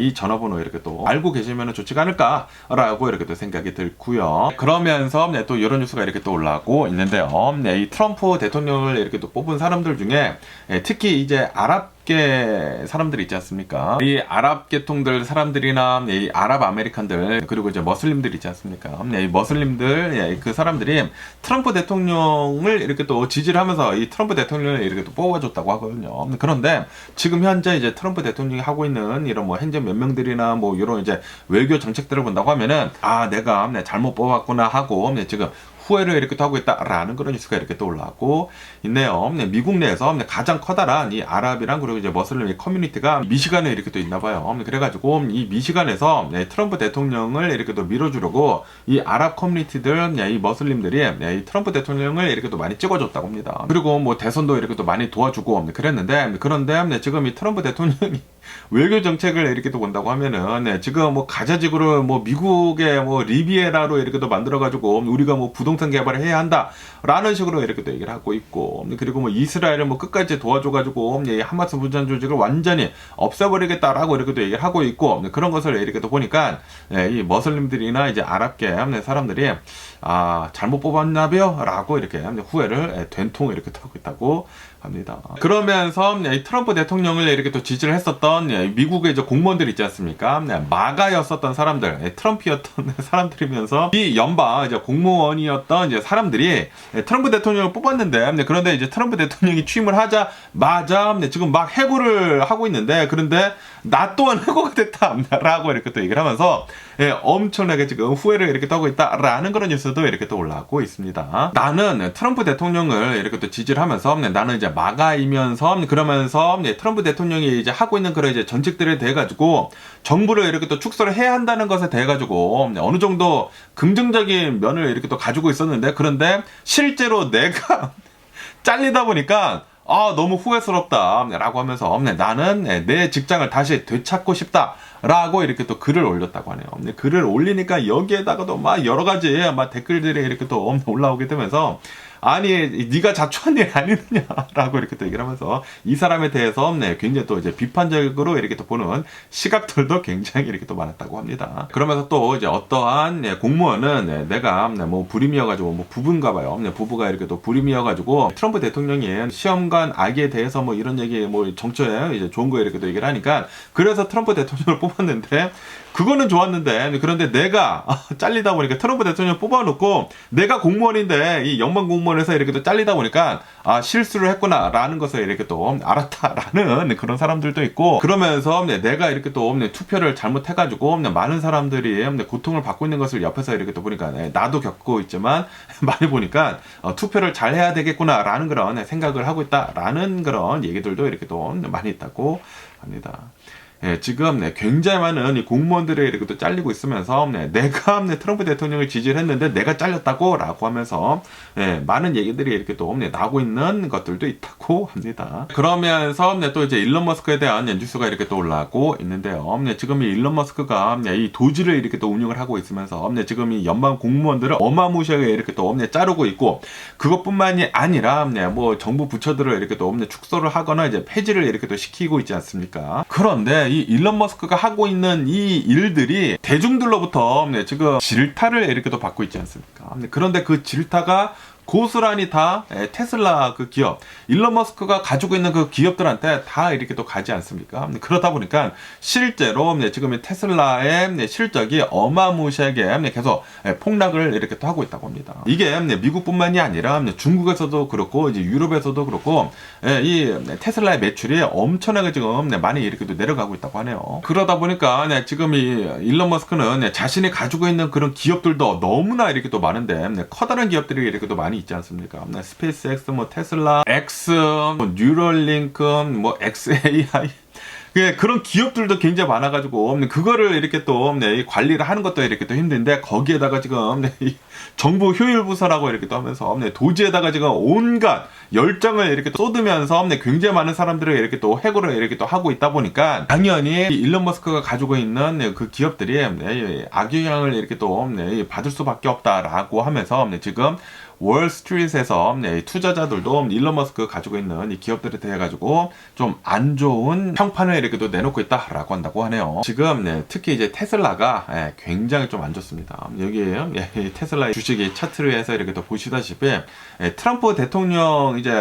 이 전화번호 이렇게 또 알고 계시면은 좋지가 않을까라고 이렇게 또 생각이 들고요. 그러면서 또 이런 뉴스가 이렇게 또 올라오고 있는데요. 이 트럼프 대통령을 이렇게 또 뽑은 사람들 중에 특히 이제 아랍계 사람들 있지 않습니까? 이 아랍 계통들 사람들이나 이 아랍 아메리칸들, 그리고 이제 머슬림들 있지 않습니까? 이 머슬림들, 그 사람들이 트럼프 대통령을 이렇게 또 지지를 하면서 이 트럼프 대통령을 이렇게 또 뽑아줬다고 하거든요. 그런데 지금 현재 이제 트럼프 대통령이 하고 있는 이런 뭐 행정 명령들이나 뭐 이런 이제 외교 정책들을 본다고 하면은, 아, 내가 잘못 뽑았구나 하고 지금 후회를 이렇게 또 하고 있다라는 그런 뉴스가 이렇게 또 올라오고 있네요. 미국 내에서 가장 커다란 이 아랍이랑 그리고 이제 머슬림 커뮤니티가 미시간에 이렇게 또 있나 봐요. 그래가지고 이 미시간에서 트럼프 대통령을 이렇게 또 밀어주려고 이 아랍 커뮤니티들, 이 머슬림들이 이 트럼프 대통령을 이렇게 또 많이 찍어줬다고 합니다. 그리고 뭐 대선도 이렇게 또 많이 도와주고 그랬는데, 그런데 지금 이 트럼프 대통령이 외교 정책을 이렇게 또 본다고 하면은, 지금 뭐 가자지구를 뭐 미국의 뭐 리비에라로 이렇게 또 만들어가지고 우리가 뭐 부동산 개발을 해야 한다라는 식으로 이렇게 또 얘기를 하고 있고, 그리고 뭐 이스라엘을 뭐 끝까지 도와줘가지고 하마스 무장 조직을 완전히 없애버리겠다라고 이렇게 또 얘기를 하고 있고, 그런 것을 이렇게 또 보니까 이 머슬림들이나 이제 아랍계 사람들이 아, 잘못 뽑았나벼? 라고 이렇게 후회를 된통 이렇게 하고 있다고 합니다. 그러면서 트럼프 대통령을 이렇게 또 지지를 했었던 미국의 이제 공무원들 있지 않습니까? 마가였었던 사람들, 트럼프였던 사람들이면서 이 연방 이제 공무원이었던 이제 사람들이 트럼프 대통령을 뽑았는데, 그런데 이제 트럼프 대통령이 취임을 하자마자 지금 막 해고를 하고 있는데, 그런데 나 또한 해고가 됐다라고 이렇게 또 얘기를 하면서 엄청나게 지금 후회를 이렇게 하고 있다라는 그런 뉴스도 이렇게 또 올라오고 있습니다. 나는 트럼프 대통령을 이렇게 또 지지를 하면서 나는 이제 마가이면서, 그러면서 트럼프 대통령이 이제 하고 있는 그런 이제 정책들에 대해 가지고 정부를 이렇게 또 축소를 해야 한다는 것에 대해 가지고 어느 정도 긍정적인 면을 이렇게 또 가지고 있었는데, 그런데 실제로 내가 잘리다 보니까 아, 너무 후회스럽다 라고 하면서 나는 내 직장을 다시 되찾고 싶다 라고 이렇게 또 글을 올렸다고 하네요. 글을 올리니까 여기에다가도 막 여러 가지 막 댓글들이 이렇게 또 올라오게 되면서, 아니 네가 자초한 일 아니느냐라고 이렇게 또 얘기를 하면서 이 사람에 대해서 굉장히 또 이제 비판적으로 이렇게 또 보는 시각들도 굉장히 이렇게 또 많았다고 합니다. 그러면서 또 이제 어떠한 공무원은 내가 뭐 불임이어가지고 뭐 부부인가 봐요. 부부가 이렇게 또 불임이어가지고 트럼프 대통령이 시험관 아기에 대해서 뭐 이런 얘기 뭐 정초에 이제 좋은 거 이렇게 또 얘기를 하니까, 그래서 트럼프 대통령을 뽑았는데 그거는 좋았는데, 그런데 내가 잘리다 보니까 트럼프 대통령 뽑아놓고 내가 공무원인데 이 연방 공무원에서 이렇게 또 잘리다 보니까 아, 실수를 했구나라는 것을 이렇게 또 알았다라는 그런 사람들도 있고, 그러면서 내가 이렇게 또 투표를 잘못해가지고 많은 사람들이 고통을 받고 있는 것을 옆에서 이렇게 또 보니까 나도 겪고 있지만 많이 보니까 투표를 잘 해야 되겠구나라는 그런 생각을 하고 있다라는 그런 얘기들도 이렇게 또 많이 있다고 합니다. 지금 굉장히 많은 이 공무원들이 이렇게 또 잘리고 있으면서 내가 트럼프 대통령을 지지를 했는데 내가 잘렸다고 라고 하면서 많은 얘기들이 이렇게 또 나오고 있는 것들도 있다고 합니다. 그러면서 또 이제 일론 머스크에 대한 뉴스가 이렇게 또 올라오고 있는데요. 지금 이 일론 머스크가 이 도지를 이렇게 또 운영을 하고 있으면서 지금 이 연방 공무원들을 어마무시하게 이렇게 또 자르고 있고, 그것뿐만이 아니라 뭐 정부 부처들을 이렇게 또 축소를 하거나 이제 폐지를 이렇게 또 시키고 있지 않습니까? 그런데 이 일론 머스크가 하고 있는 이 일들이 대중들로부터 지금 질타를 이렇게 또 받고 있지 않습니까? 그런데 그 질타가 고스란히 다 테슬라 그 기업, 일론 머스크가 가지고 있는 그 기업들한테 다 이렇게 또 가지 않습니까? 그러다 보니까 실제로 지금 테슬라의 실적이 어마무시하게 계속 폭락을 이렇게 또 하고 있다고 합니다. 이게 미국뿐만이 아니라 중국에서도 그렇고 이제 유럽에서도 그렇고 이 테슬라의 매출이 엄청나게 지금 많이 이렇게 또 내려가고 있다고 하네요. 그러다 보니까 지금 이 일론 머스크는 자신이 가지고 있는 그런 기업들도 너무나 이렇게 또 많은데 커다란 기업들이 이렇게 또 많이 있지 않습니까? 스페이스X, 뭐 테슬라, X, 뭐 뉴럴링크, 뭐 XAI 그런 기업들도 굉장히 많아가지고 그거를 이렇게 또 관리를 하는 것도 이렇게 또 힘든데 거기에다가 지금 정부 효율 부서라고 이렇게 또 하면서 도지에다가 지금 온갖 열정을 이렇게 또 쏟으면서 굉장히 많은 사람들을 이렇게 또 해고를 이렇게 또 하고 있다 보니까 당연히 일론 머스크가 가지고 있는 그 기업들이 악영향을 이렇게 또 받을 수밖에 없다라고 하면서 지금 월스트리트에서 투자자들도 일론 머스크 가지고 있는 이 기업들에 대해 가지고 좀 안 좋은 평판을 이렇게 또 내놓고 있다라고 한다고 하네요. 지금 특히 이제 테슬라가 굉장히 좀 안 좋습니다. 여기 테슬라의 주식이 차트를 해서 이렇게 또 보시다시피 트럼프 대통령 이제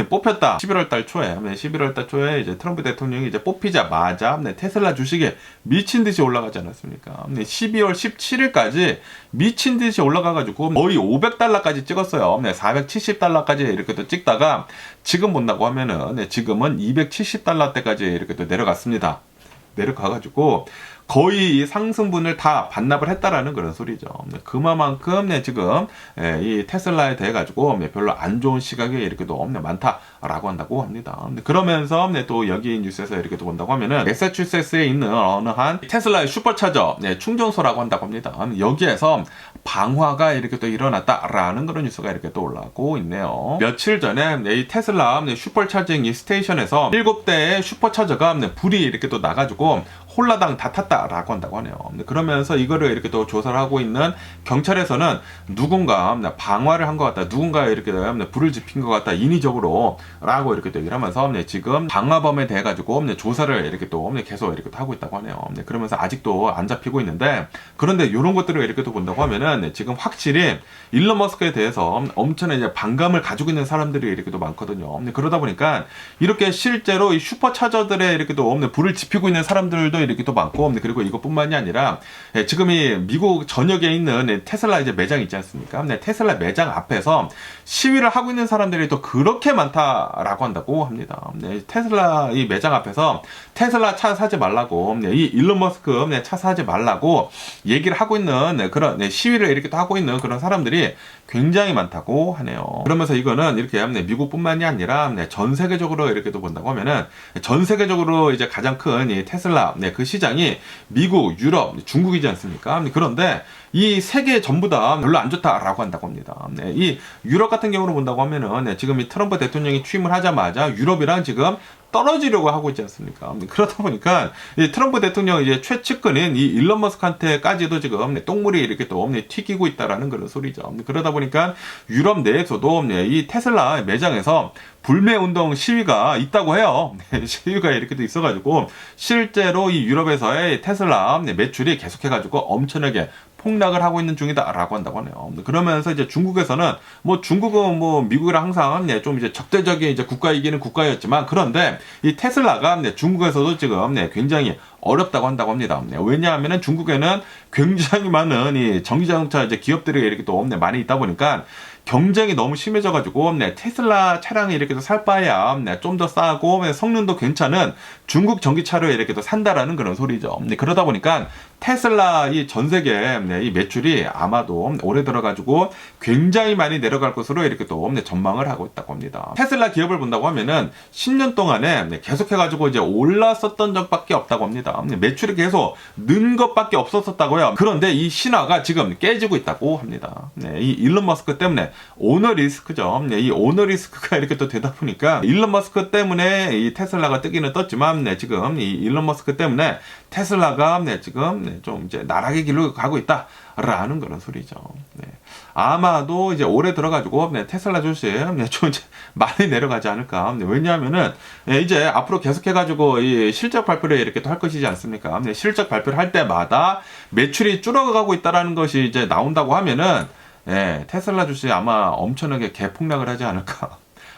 뽑혔다. 11월 달 초에 이제 트럼프 대통령이 이제 뽑히자마자 테슬라 주식이 미친 듯이 올라가지 않았습니까? 12월 17일까지 미친 듯이 올라가가지고 거의 500달러까지 찍었어요. 470달러까지 이렇게 또 찍다가 지금 본다고 하면은 지금은 270달러대까지 이렇게 또 내려갔습니다. 내려가가지고 거의 이 상승분을 다 반납을 했다라는 그런 소리죠. 그만큼 지금 이 테슬라에 대해 가지고 별로 안 좋은 시각이 이렇게 또 많다라고 한다고 합니다. 그러면서 또 여기 뉴스에서 이렇게 또 본다고 하면은 매사추세츠에 있는 어느 한 테슬라의 슈퍼차저 충전소라고 한다고 합니다. 여기에서 방화가 이렇게 또 일어났다라는 그런 뉴스가 이렇게 또 올라오고 있네요. 며칠 전에 이 테슬라 슈퍼차징 스테이션에서 7대의 슈퍼차저가 불이 이렇게 또 나가지고 홀라당 다 탔다라고 한다고 하네요. 그러면서 이거를 이렇게 또 조사를 하고 있는 경찰에서는 누군가 방화를 한 것 같다, 누군가 이렇게 불을 지핀 것 같다, 인위적으로 라고 이렇게 또 얘기를 하면서 지금 방화범에 대해 가지고 조사를 이렇게 또 계속 이렇게 또 하고 있다고 하네요. 그러면서 아직도 안 잡히고 있는데, 그런데 이런 것들을 이렇게 또 본다고 하면은 지금 확실히 일론 머스크에 대해서 엄청난 이제 반감을 가지고 있는 사람들이 이렇게 또 많거든요. 그러다 보니까 이렇게 실제로 이 슈퍼차저들에 이렇게 또 불을 지피고 있는 사람들도 이렇게 또 많고, 그리고 이것뿐만이 아니라 지금 이 미국 전역에 있는 테슬라 이제 매장 있지 않습니까? 테슬라 매장 앞에서 시위를 하고 있는 사람들이 또 그렇게 많다라고 한다고 합니다. 테슬라 이 매장 앞에서 테슬라 차 사지 말라고, 이 일론 머스크 차 사지 말라고 얘기를 하고 있는 그런 시위를 이렇게 또 하고 있는 그런 사람들이 굉장히 많다고 하네요. 그러면서 이거는 이렇게 미국뿐만이 아니라 전 세계적으로 이렇게 또 본다고 하면은 전 세계적으로 이제 가장 큰 이 테슬라 그 시장이 미국, 유럽, 중국이지 않습니까? 그런데 이 세계 전부 다 별로 안 좋다라고 한다고 합니다. 이 유럽 같은 경우로 본다고 하면은 지금 이 트럼프 대통령이 취임을 하자마자 유럽이랑 지금 떨어지려고 하고 있지 않습니까? 그러다 보니까 이 트럼프 대통령 이제 최측근인 이 일론 머스크한테까지도 지금 똥물이 이렇게 또 튀기고 있다라는 그런 소리죠. 그러다 보니까 유럽 내에서도 이 테슬라 매장에서 불매 운동 시위가 있다고 해요. 시위가 이렇게 또 있어가지고 실제로 이 유럽에서의 테슬라 매출이 계속해가지고 엄청나게 폭락을 하고 있는 중이다라고 한다고 하네요. 그러면서 이제 중국에서는 중국은 미국이랑 항상 좀 이제 적대적인 이제 국가이기는 국가였지만, 그런데 이 테슬라가 중국에서도 지금 굉장히 어렵다고 한다고 합니다. 왜냐하면은 중국에는 굉장히 많은 이 전기자동차 이제 기업들이 이렇게 또 많이 있다 보니까 경쟁이 너무 심해져가지고 테슬라 차량이 이렇게 살 바에야 좀 더 싸고 성능도 괜찮은 중국 전기차를 이렇게 또 산다라는 그런 소리죠. 그러다 보니까 테슬라 이 전 세계 이 매출이 아마도 올해 들어가지고 굉장히 많이 내려갈 것으로 이렇게 또 전망을 하고 있다고 합니다. 테슬라 기업을 본다고 하면은 10년 동안에 계속해가지고 이제 올랐었던 적밖에 없다고 합니다. 매출이 계속 는 것밖에 없었다고요. 그런데 이 신화가 지금 깨지고 있다고 합니다. 이 일론 머스크 때문에 오너 리스크죠. 이 오너 리스크가 이렇게 또 되다 보니까 일론 머스크 때문에 이 테슬라가 뜨기는 떴지만 지금 이 일론 머스크 때문에 테슬라가 지금 좀 이제 나락의 길로 가고 있다라는 그런 소리죠. 아마도 이제 올해 들어가지고 테슬라 주식 좀 이제 많이 내려가지 않을까. 왜냐하면은 이제 앞으로 계속해가지고 이 실적 발표를 이렇게 또 할 것이지 않습니까? 실적 발표를 할 때마다 매출이 줄어가고 있다라는 것이 이제 나온다고 하면은 테슬라 주식 아마 엄청나게 개폭락을 하지 않을까.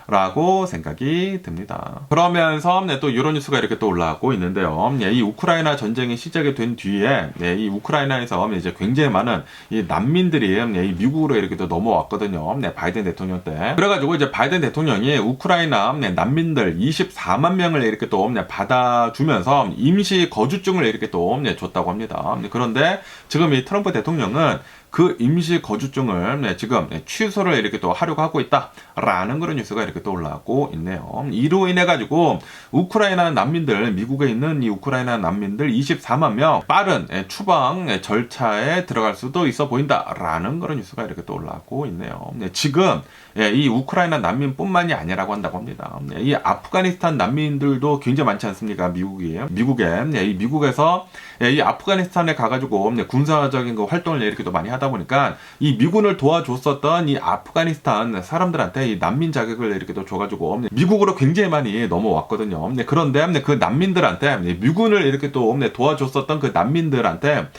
라고 생각이 듭니다. 그러면서 또 이런 뉴스가 이렇게 또 올라오고 있는데요. 이 우크라이나 전쟁이 시작이 된 뒤에 이 우크라이나에서 이제 굉장히 많은 이 난민들이 이 미국으로 이렇게 또 넘어왔거든요. 바이든 대통령 때. 그래가지고 이제 바이든 대통령이 우크라이나 난민들 24만 명을 이렇게 또 받아주면서 임시 거주증을 이렇게 또 줬다고 합니다. 그런데 지금 이 트럼프 대통령은 그 임시 거주증을 지금 취소를 이렇게 또 하려고 하고 있다라는 그런 뉴스가 이렇게 또 올라오고 있네요. 이로 인해 가지고 우크라이나 난민들, 미국에 있는 이 우크라이나 난민들 24만 명 빠른 추방 절차에 들어갈 수도 있어 보인다라는 그런 뉴스가 이렇게 또 올라오고 있네요. 지금 이 우크라이나 난민뿐만이 아니라고 한다고 합니다. 이 아프가니스탄 난민들도 굉장히 많지 않습니까? 미국에서 이 아프가니스탄에 가가지고 군사적인 그 활동을 이렇게 또 많이 하다 보니까 이 미군을 도와줬었던 이 아프가니스탄 사람들한테 이 난민 자격을 이렇게 또 줘가지고 미국으로 굉장히 많이 넘어왔거든요. 그런데 그 난민들한테 미군을 이렇게 또 도와줬었던 그 난민들한테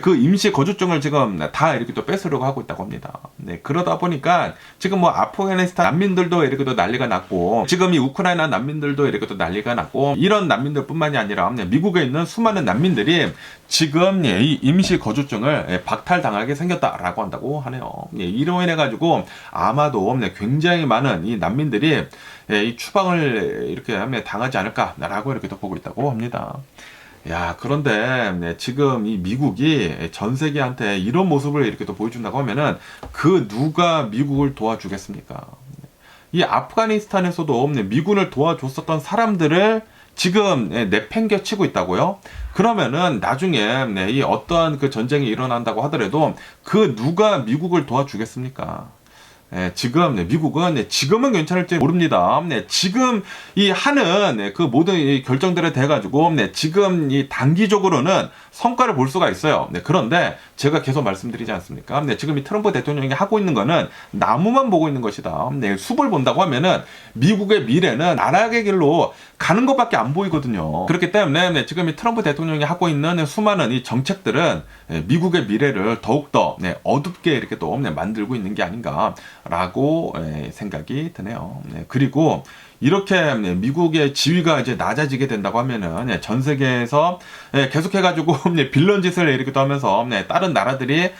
그 임시 거주증을 지금 다 이렇게 또 뺏으려고 하고 있다고 합니다. 그러다 보니까 지금 뭐 아프가니스탄 난민들도 이렇게 또 난리가 났고 지금 이 우크라이나 난민들도 이렇게 또 난리가 났고 이런 난민들뿐만이 아니라 미국에 있는 수많은 난민들이 지금 이 임시 거주증을 박탈당하게 생겼다라고 한다고 하네요. 이로 인해 가지고 아마도 굉장히 많은 이 난민들이 이 추방을 이렇게 당하지 않을까라고 이렇게 또 보고 있다고 합니다. 야, 그런데 지금 이 미국이 전 세계한테 이런 모습을 이렇게 또 보여준다고 하면은 그 누가 미국을 도와주겠습니까? 이 아프가니스탄에서도 미군을 도와줬었던 사람들을 지금 내팽개치고 있다고요? 그러면은 나중에 이 어떠한 그 전쟁이 일어난다고 하더라도 그 누가 미국을 도와주겠습니까? 지금 미국은 지금은 괜찮을지 모릅니다. 지금 이 하는 그 모든 이 결정들에 대해 가지고 지금 이 단기적으로는 성과를 볼 수가 있어요. 그런데 제가 계속 말씀드리지 않습니까? 지금 이 트럼프 대통령이 하고 있는 거는 나무만 보고 있는 것이다. 숲을 본다고 하면은 미국의 미래는 나락의 길로 가는 것밖에 안 보이거든요. 그렇기 때문에 지금 이 트럼프 대통령이 하고 있는 수많은 이 정책들은 미국의 미래를 더욱더 어둡게 이렇게 또 만들고 있는 게 아닌가라고 생각이 드네요. 그리고 이렇게 미국의 지위가 이제 낮아지게 된다고 하면은 전 세계에서 계속해가지고 빌런 짓을 이렇게 또 하면서 다른 나라들이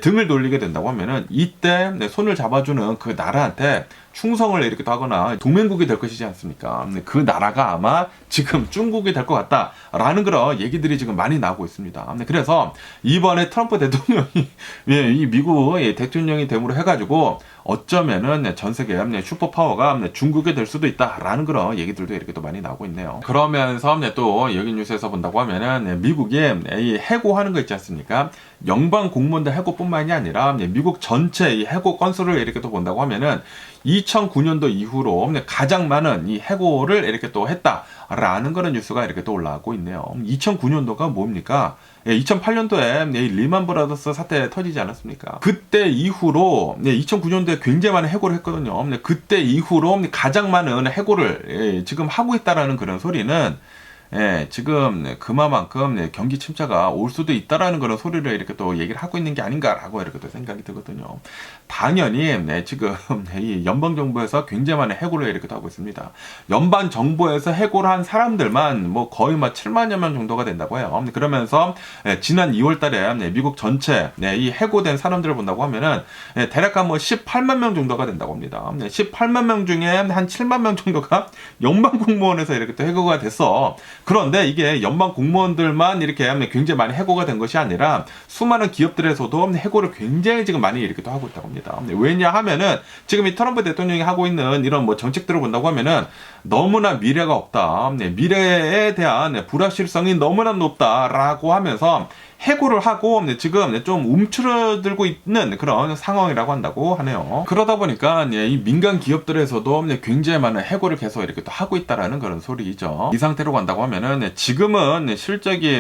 등을 돌리게 된다고 하면은 이때 손을 잡아주는 그 나라한테 충성을 이렇게 하거나 동맹국이 될 것이지 않습니까? 그 나라가 아마 지금 중국이 될 것 같다라는 그런 얘기들이 지금 많이 나오고 있습니다. 그래서 이번에 트럼프 대통령이 이 미국 대통령이 됨으로 해가지고 어쩌면은 전 세계 슈퍼파워가 중국이 될 수도 있다라는 그런 얘기들도 이렇게 또 많이 나오고 있네요. 그러면서 또 여기 뉴스에서 본다고 하면은 미국이 이 해고하는 거 있지 않습니까? 연방 공무원들 해고뿐만이 아니라 미국 전체 이 해고 건수를 이렇게 또 본다고 하면은 2009년도 이후로 가장 많은 이 해고를 이렇게 또 했다라는 그런 뉴스가 이렇게 또 올라오고 있네요. 2009년도가 뭡니까? 2008년도에 리만 브라더스 사태 터지지 않았습니까? 그때 이후로 2009년도에 굉장히 많은 해고를 했거든요. 그때 이후로 가장 많은 해고를 지금 하고 있다라는 그런 소리는 지금 그만큼 경기 침체가 올 수도 있다라는 그런 소리를 이렇게 또 얘기를 하고 있는 게 아닌가라고 이렇게 또 생각이 들거든요. 당연히 지금 이 연방 정부에서 굉장히 많은 해고를 이렇게 하고 있습니다. 연방 정부에서 해고를 한 사람들만 뭐 거의 7만여 명 정도가 된다고 해요. 그러면서 지난 2월달에 미국 전체 이 해고된 사람들을 본다고 하면은 대략 한 18만 명 정도가 된다고 합니다. 18만 명 중에 한 7만 명 정도가 연방 공무원에서 이렇게 또 해고가 됐어. 그런데 이게 연방 공무원들만 이렇게 굉장히 많이 해고가 된 것이 아니라 수많은 기업들에서도 해고를 굉장히 지금 많이 이렇게 또 하고 있다고 합니다. 왜냐하면은 지금 이 트럼프 대통령이 하고 있는 이런 정책들을 본다고 하면은 너무나 미래가 없다. 미래에 대한 불확실성이 너무나 높다라고 하면서 해고를 하고 지금 좀 움츠러들고 있는 그런 상황이라고 한다고 하네요. 그러다 보니까 이 민간 기업들에서도 굉장히 많은 해고를 계속 이렇게 또 하고 있다라는 그런 소리죠. 이 상태로 간다고 하면은 지금은 실적이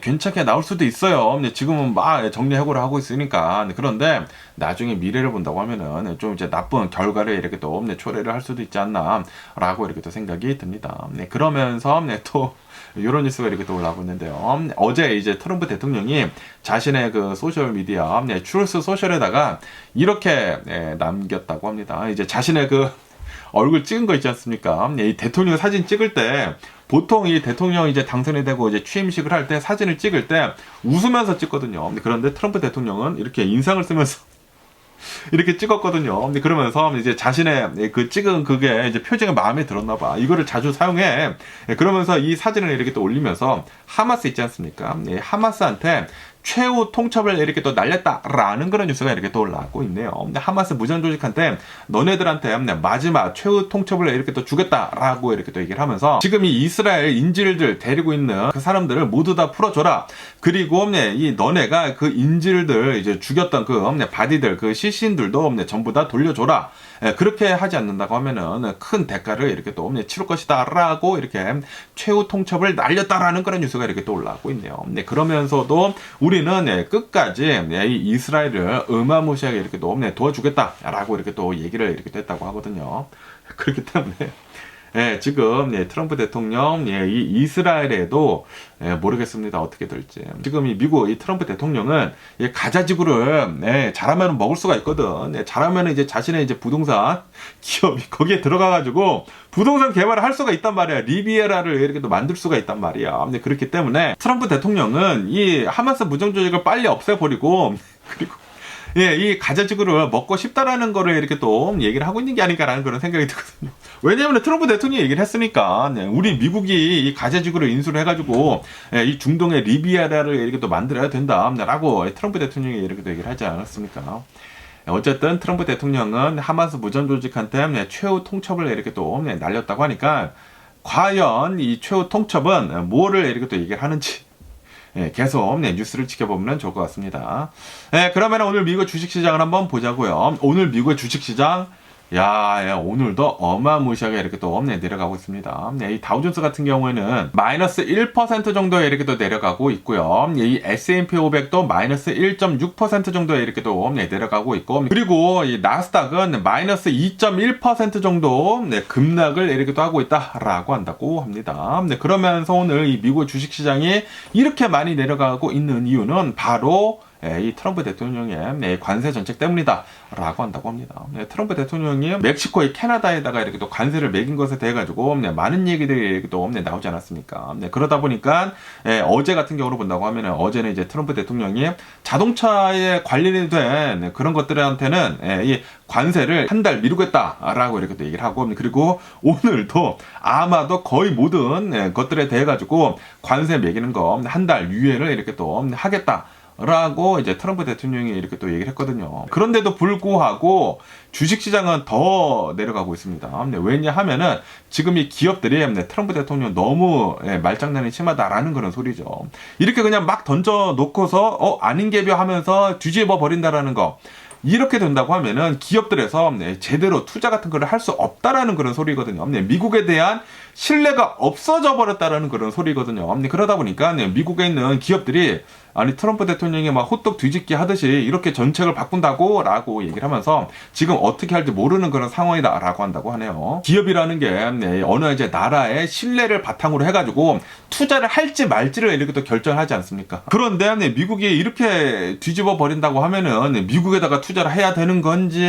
괜찮게 나올 수도 있어요. 지금은 막 정리 해고를 하고 있으니까. 그런데 나중에 미래를 본다고 하면은 좀 이제 나쁜 결과를 이렇게 또 초래를 할 수도 있지 않나라고 이렇게 또 생각이 듭니다. 그러면서 또 이런 뉴스가 이렇게 또 올라오고 있는데요. 어제 이제 트럼프 대통령이 자신의 그 소셜 미디어 트루스 소셜에다가 이렇게 남겼다고 합니다. 이제 자신의 그 얼굴 찍은 거 있지 않습니까? 이 대통령 사진 찍을 때 보통 이 대통령 이제 당선이 되고 이제 취임식을 할 때 사진을 찍을 때 웃으면서 찍거든요. 그런데 트럼프 대통령은 이렇게 인상을 쓰면서 이렇게 찍었거든요. 그러면서 이제 자신의 그 찍은 그게 이제 표정이 마음에 들었나 봐. 이거를 자주 사용해. 그러면서 이 사진을 이렇게 또 올리면서 하마스 있지 않습니까? 하마스한테 최후 통첩을 이렇게 또 날렸다라는 그런 뉴스가 이렇게 또 올라오고 있네요. 하마스 무장조직한테 너네들한테 마지막 최후 통첩을 이렇게 또 주겠다라고 이렇게 또 얘기를 하면서 지금 이 이스라엘 인질들 데리고 있는 그 사람들을 모두 다 풀어줘라. 그리고 이 너네가 그 인질들 이제 죽였던 그 바디들 그 시신들도 전부 다 돌려줘라. 그렇게 하지 않는다고 하면은 큰 대가를 이렇게 또 치를 것이다라고 이렇게 최후 통첩을 날렸다라는 그런 뉴스가 이렇게 또 올라오고 있네요. 그러면서도 우리는 끝까지 이 이스라엘을 어마무시하게 이렇게 또 도와주겠다라고 이렇게 또 얘기를 이렇게 또 했다고 하거든요. 그렇기 때문에 지금 트럼프 대통령 이 이스라엘에도 모르겠습니다. 어떻게 될지. 지금 이 미국 이 트럼프 대통령은 가자 지구를 잘하면 먹을 수가 있거든. 잘하면 이제 자신의 이제 부동산 기업이 거기에 들어가 가지고 부동산 개발을 할 수가 있단 말이야. 리비에라를 이렇게 또 만들 수가 있단 말이야. 그렇기 때문에 트럼프 대통령은 이 하마스 무장조직을 빨리 없애버리고 그리고 이 가자지구를 먹고 싶다라는 거를 이렇게 또 얘기를 하고 있는 게 아닌가라는 그런 생각이 들거든요. 왜냐하면 트럼프 대통령이 얘기를 했으니까 우리 미국이 이 가자지구를 인수를 해가지고 이 중동의 리비아를 이렇게 또 만들어야 된다라고 트럼프 대통령이 이렇게 또 얘기를 하지 않았습니까? 어쨌든 트럼프 대통령은 하마스 무장조직한테 최후 통첩을 이렇게 또 날렸다고 하니까 과연 이 최후 통첩은 뭐를 이렇게 또 얘기를 하는지 계속 뉴스를 지켜보면 좋을 것 같습니다. 그러면 오늘 미국 주식시장을 한번 보자고요. 오늘 미국의 주식시장 오늘도 어마무시하게 이렇게 또 내려가고 있습니다. 이 다우존스 같은 경우에는 마이너스 1% 정도에 이렇게 또 내려가고 있고요. 이 S&P 500도 마이너스 1.6% 정도에 이렇게 또 내려가고 있고, 그리고 이 나스닥은 마이너스 2.1% 정도 급락을 이렇게 또 하고 있다라고 한다고 합니다. 그러면서 오늘 이 미국 주식시장이 이렇게 많이 내려가고 있는 이유는 바로 이 트럼프 대통령의 관세 정책 때문이다 라고 한다고 합니다. 트럼프 대통령이 멕시코의 캐나다에다가 이렇게 또 관세를 매긴 것에 대해 가지고 많은 얘기들이 이렇게 또 나오지 않았습니까? 그러다 보니까 어제 같은 경우로 본다고 하면 어제는 이제 트럼프 대통령이 자동차에 관련이 된 그런 것들한테는 이 관세를 한 달 미루겠다라고 이렇게 또 얘기를 하고, 그리고 오늘도 아마도 거의 모든 것들에 대해 가지고 관세 매기는 거 한 달 유예를 이렇게 또 하겠다 라고 이제 트럼프 대통령이 이렇게 또 얘기를 했거든요. 그런데도 불구하고 주식시장은 더 내려가고 있습니다. 왜냐하면은 지금 이 기업들이 트럼프 대통령 너무 말장난이 심하다라는 그런 소리죠. 이렇게 그냥 막 던져 놓고서 아닌 개벼 하면서 뒤집어 버린다라는 거. 이렇게 된다고 하면은 기업들에서 제대로 투자 같은 걸 할 수 없다라는 그런 소리거든요. 미국에 대한 신뢰가 없어져 버렸다라는 그런 소리거든요. 그러다 보니까 미국에 있는 기업들이 아니 트럼프 대통령이 막 호떡 뒤집기 하듯이 이렇게 정책을 바꾼다고 라고 얘기를 하면서 지금 어떻게 할지 모르는 그런 상황이다 라고 한다고 하네요. 기업이라는 게 어느 이제 나라의 신뢰를 바탕으로 해가지고 투자를 할지 말지를 이렇게 또 결정하지 않습니까? 그런데 미국이 이렇게 뒤집어 버린다고 하면은 미국에다가 투자를 해야 되는 건지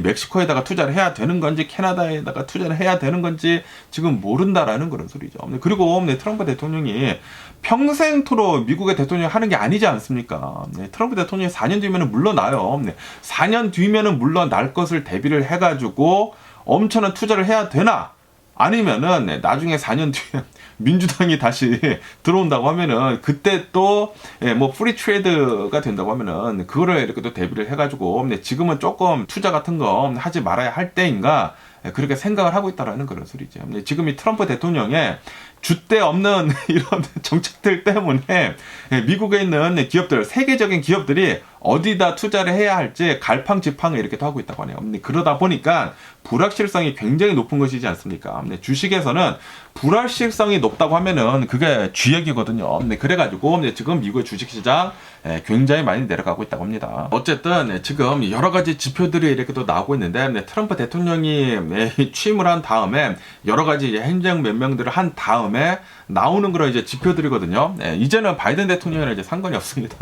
멕시코에다가 투자를 해야 되는 건지 캐나다에다가 투자를 해야 되는 건지 지금 모른다라는 그런 소리죠. 그리고 트럼프 대통령이 평생토록 미국의 대통령 하는 게 아니지 않습니까? 트럼프 대통령이 4년 뒤면은 물러나요. 4년 뒤면은 물러날 것을 대비를 해가지고 엄청난 투자를 해야 되나? 아니면은 나중에 4년 뒤에 민주당이 다시 들어온다고 하면은 그때 또 뭐 프리 트레이드가 된다고 하면은 그거를 이렇게 또 대비를 해가지고 지금은 조금 투자 같은 거 하지 말아야 할 때인가 그렇게 생각을 하고 있다라는 그런 소리죠. 지금 이 트럼프 대통령의 줏대 없는 이런 정책들 때문에 미국에 있는 기업들, 세계적인 기업들이 어디다 투자를 해야 할지 갈팡질팡을 이렇게 하고 있다고 하네요. 그러다 보니까 불확실성이 굉장히 높은 것이지 않습니까? 주식에서는 불확실성이 높다고 하면은 그게 쥐약이거든요. 그래가지고 지금 미국의 주식시장 굉장히 많이 내려가고 있다고 합니다. 어쨌든 지금 여러 가지 지표들이 이렇게 또 나오고 있는데 트럼프 대통령이 취임을 한 다음에 여러 가지 행정 명령들을 한 다음에 나오는 그런 이제 지표들이거든요. 이제는 바이든 대통령이랑 이제 상관이 없습니다.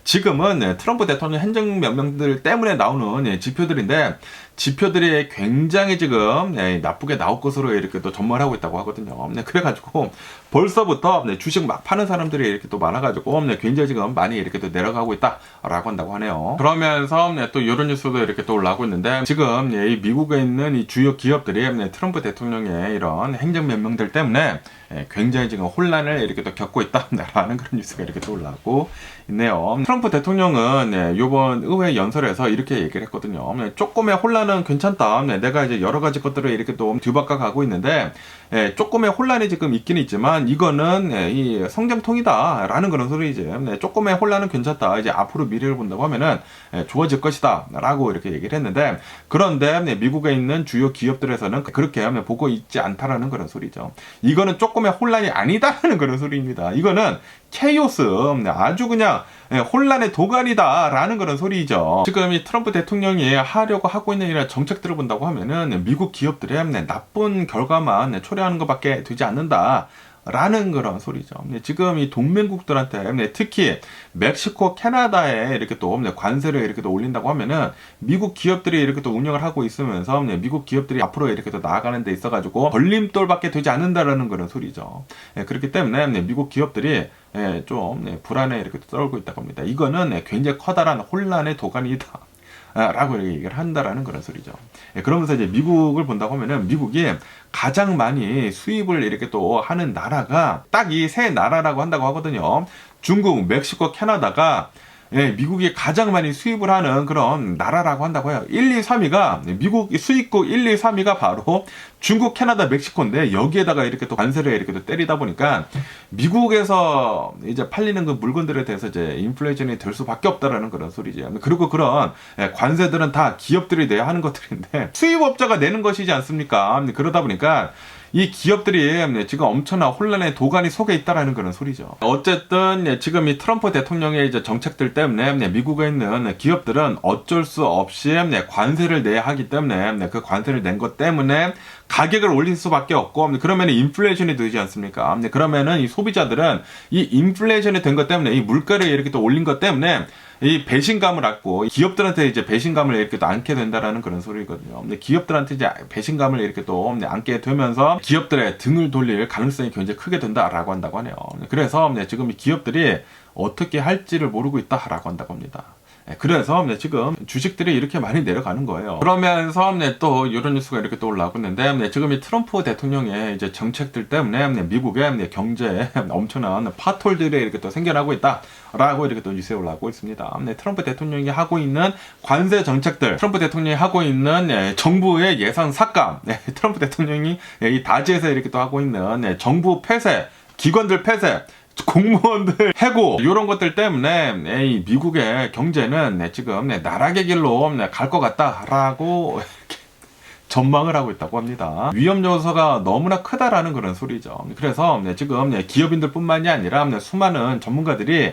지금은 트럼프 대통령 행정 명령들 때문에 나오는 지표들인데 지표들이 굉장히 지금 나쁘게 나올 것으로 이렇게 또 전망을 하고 있다고 하거든요. 그래가지고 벌써부터 주식 막 파는 사람들이 이렇게 또 많아가지고 굉장히 지금 많이 이렇게 또 내려가고 있다라고 한다고 하네요. 그러면서 또 이런 뉴스도 이렇게 또 올라오고 있는데, 지금 이 미국에 있는 이 주요 기업들이 트럼프 대통령의 이런 행정 명령들 때문에 굉장히 지금 혼란을 이렇게 또 겪고 있다라는 그런 뉴스가 이렇게 또 올라오고 있네요. 트럼프 대통령은 이번 의회 연설에서 이렇게 얘기를 했거든요. 조금의 혼란은 괜찮다. 내가 이제 여러 가지 것들을 이렇게 또 뒤바꿔가고 있는데, 조금의 혼란이 지금 있긴 있지만 이거는 이 성장통이다라는 그런 소리지. 조금의 혼란은 괜찮다. 이제 앞으로 미래를 본다고 하면은 좋아질 것이다라고 이렇게 얘기를 했는데, 그런데 미국에 있는 주요 기업들에서는 그렇게 보고 있지 않다라는 그런 소리죠. 이거는 조금의 혼란이 아니다라는 그런 소리입니다. 이거는 케이오스, 아주 그냥 혼란의 도가니다라는 그런 소리죠. 지금 이 트럼프 대통령이 하려고 하고 있는 이런 정책들을 본다고 하면은 미국 기업들의 나쁜 결과만 초래하는 것밖에 되지 않는다 라는 그런 소리죠. 지금 이 동맹국들한테 특히 멕시코, 캐나다에 이렇게 또 관세를 이렇게 또 올린다고 하면은 미국 기업들이 이렇게 또 운영을 하고 있으면서 미국 기업들이 앞으로 이렇게 또 나아가는 데 있어가지고 걸림돌밖에 되지 않는다라는 그런 소리죠. 그렇기 때문에 미국 기업들이 좀 불안에 이렇게 떨고 있다고 합니다. 이거는 굉장히 커다란 혼란의 도가니이다 라고 얘기를 한다라는 그런 소리죠. 그러면서 이제 미국을 본다고 하면은 미국이 가장 많이 수입을 이렇게 또 하는 나라가 딱 이 세 나라라고 한다고 하거든요. 중국, 멕시코, 캐나다가 미국이 가장 많이 수입을 하는 그런 나라라고 한다고 해요. 1, 2, 3위가 미국 수입국 1, 2, 3위가 바로 중국, 캐나다, 멕시코인데, 여기에다가 이렇게 또 관세를 이렇게 또 때리다 보니까 미국에서 이제 팔리는 그 물건들에 대해서 이제 인플레이션이 될 수밖에 없다라는 그런 소리죠. 그리고 그런 관세들은 다 기업들이 내야 하는 것들인데 수입업자가 내는 것이지 않습니까? 그러다 보니까 이 기업들이 지금 엄청난 혼란의 도가니 속에 있다라는 그런 소리죠. 어쨌든 지금 이 트럼프 대통령의 이제 정책들 때문에 미국에 있는 기업들은 어쩔 수 없이 관세를 내야 하기 때문에 그 관세를 낸 것 때문에 가격을 올릴 수밖에 없고, 그러면 인플레이션이 되지 않습니까? 그러면은 이 소비자들은 이 인플레이션이 된 것 때문에 이 물가를 이렇게 또 올린 것 때문에 이 배신감을 갖고 기업들한테 이제 배신감을 이렇게 또 안게 된다라는 그런 소리거든요. 근데 기업들한테 이제 배신감을 이렇게 또 안게 되면서 기업들의 등을 돌릴 가능성이 굉장히 크게 된다라고 한다고 하네요. 그래서 지금 이 기업들이 어떻게 할지를 모르고 있다라고 한다고 합니다. 그래서 지금 주식들이 이렇게 많이 내려가는 거예요. 그러면서 또 이런 뉴스가 이렇게 또 올라오고 있는데, 지금 이 트럼프 대통령의 이제 정책들 때문에 미국의 경제에 엄청난 파톨들이 이렇게 또 생겨나고 있다라고 이렇게 또 뉴스에 올라오고 있습니다. 트럼프 대통령이 하고 있는 관세 정책들, 트럼프 대통령이 하고 있는 정부의 예산 삭감, 트럼프 대통령이 이 다지에서 이렇게 또 하고 있는 정부 폐쇄, 기관들 폐쇄, 공무원들 해고, 이런 것들 때문에 미국의 경제는 지금 나락의 길로 갈 것 같다라고 전망을 하고 있다고 합니다. 위험 요소가 너무나 크다라는 그런 소리죠. 그래서 지금 기업인들 뿐만이 아니라 수많은 전문가들이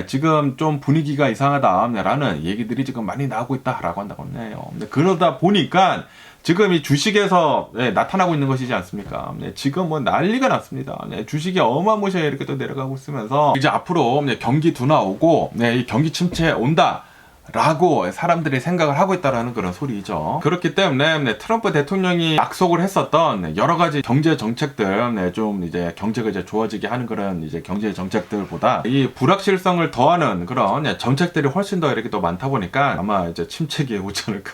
지금 좀 분위기가 이상하다라는 얘기들이 지금 많이 나오고 있다라고 한다고 해요. 그러다 보니까 지금 이 주식에서 나타나고 있는 것이지 않습니까? 지금 뭐 난리가 났습니다. 주식이 어마무시하게 이렇게 또 내려가고 있으면서 이제 앞으로 경기 둔화 오고 이 경기 침체 온다 라고 사람들이 생각을 하고 있다라는 그런 소리죠. 그렇기 때문에 트럼프 대통령이 약속을 했었던 여러 가지 경제 정책들, 좀 이제 경제가 이제 좋아지게 하는 그런 이제 경제 정책들보다 이 불확실성을 더하는 그런 정책들이 훨씬 더 이렇게 또 많다 보니까 아마 이제 침체기에 오지 않을까.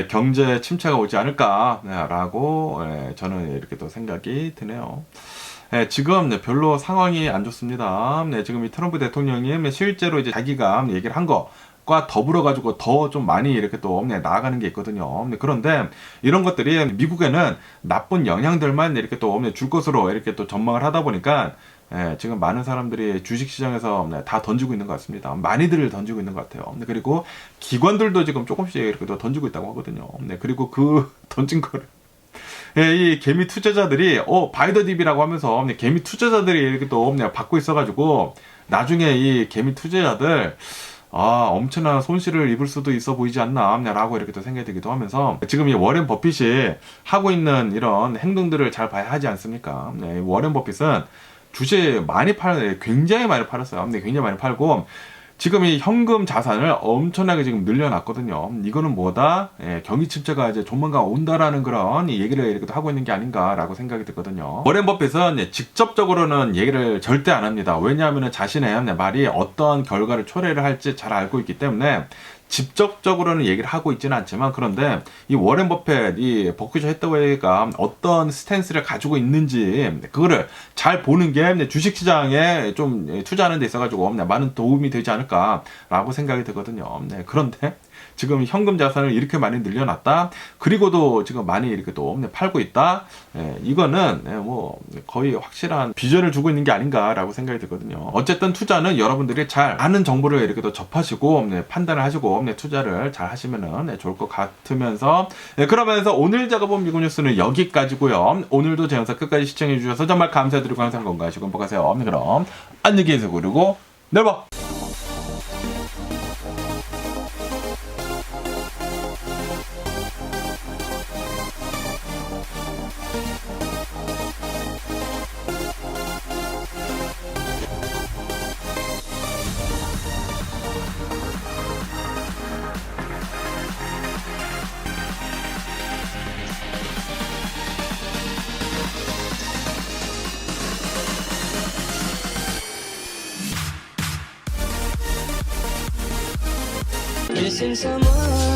경제 침체가 오지 않을까라고 저는 이렇게 또 생각이 드네요. 지금 별로 상황이 안 좋습니다. 지금 이 트럼프 대통령이 실제로 이제 자기가 얘기를 한 거과 더불어 가지고 더 좀 많이 이렇게 또 나아가는 게 있거든요. 그런데 이런 것들이 미국에는 나쁜 영향들만 이렇게 또 줄 것으로 이렇게 또 전망을 하다 보니까 지금 많은 사람들이 주식시장에서 다 던지고 있는 것 같습니다. 많이들 던지고 있는 것 같아요. 그리고 기관들도 지금 조금씩 이렇게 또 던지고 있다고 하거든요. 그리고 그 던진 거를 이 개미 투자자들이 바이더 딥이라고 하면서 개미 투자자들이 이렇게 또 받고 있어가지고 나중에 이 개미 투자자들 엄청난 손실을 입을 수도 있어 보이지 않나 라고 이렇게 또 생각이 들기도 하면서, 지금 이 워렌 버핏이 하고 있는 이런 행동들을 잘 봐야 하지 않습니까? 워렌 버핏은 주식 많이 굉장히 많이 팔았어요. 굉장히 많이 팔고 지금 이 현금 자산을 엄청나게 지금 늘려놨거든요. 이거는 뭐다? 예, 경기 침체가 이제 조만간 온다라는 그런 얘기를 이렇게 하고 있는 게 아닌가라고 생각이 들거든요. 워렌 버핏은 직접적으로는 얘기를 절대 안 합니다. 왜냐하면 자신의 말이 어떤 결과를 초래를 할지 잘 알고 있기 때문에 직접적으로는 얘기를 하고 있지는 않지만, 그런데 이 워렌 버핏, 이 버크셔 해서웨이가 어떤 스탠스를 가지고 있는지 그거를 잘 보는 게 주식시장에 좀 투자하는 데 있어가지고 많은 도움이 되지 않을까라고 생각이 들거든요. 네, 그런데 지금 현금 자산을 이렇게 많이 늘려놨다. 그리고도 지금 많이 이렇게 또 팔고 있다. 이거는 뭐 거의 확실한 비전을 주고 있는 게 아닌가라고 생각이 들거든요. 어쨌든 투자는 여러분들이 잘 아는 정보를 이렇게 또 접하시고 판단을 하시고 투자를 잘 하시면은 좋을 것 같으면서, 그러면서 오늘 작업본 미국 뉴스는 여기까지고요. 오늘도 제 영상 끝까지 시청해 주셔서 정말 감사드리고 항상 건강하시고 행복하세요. 그럼 안녕히 계세요. 그리고 내일 봐. Missing someone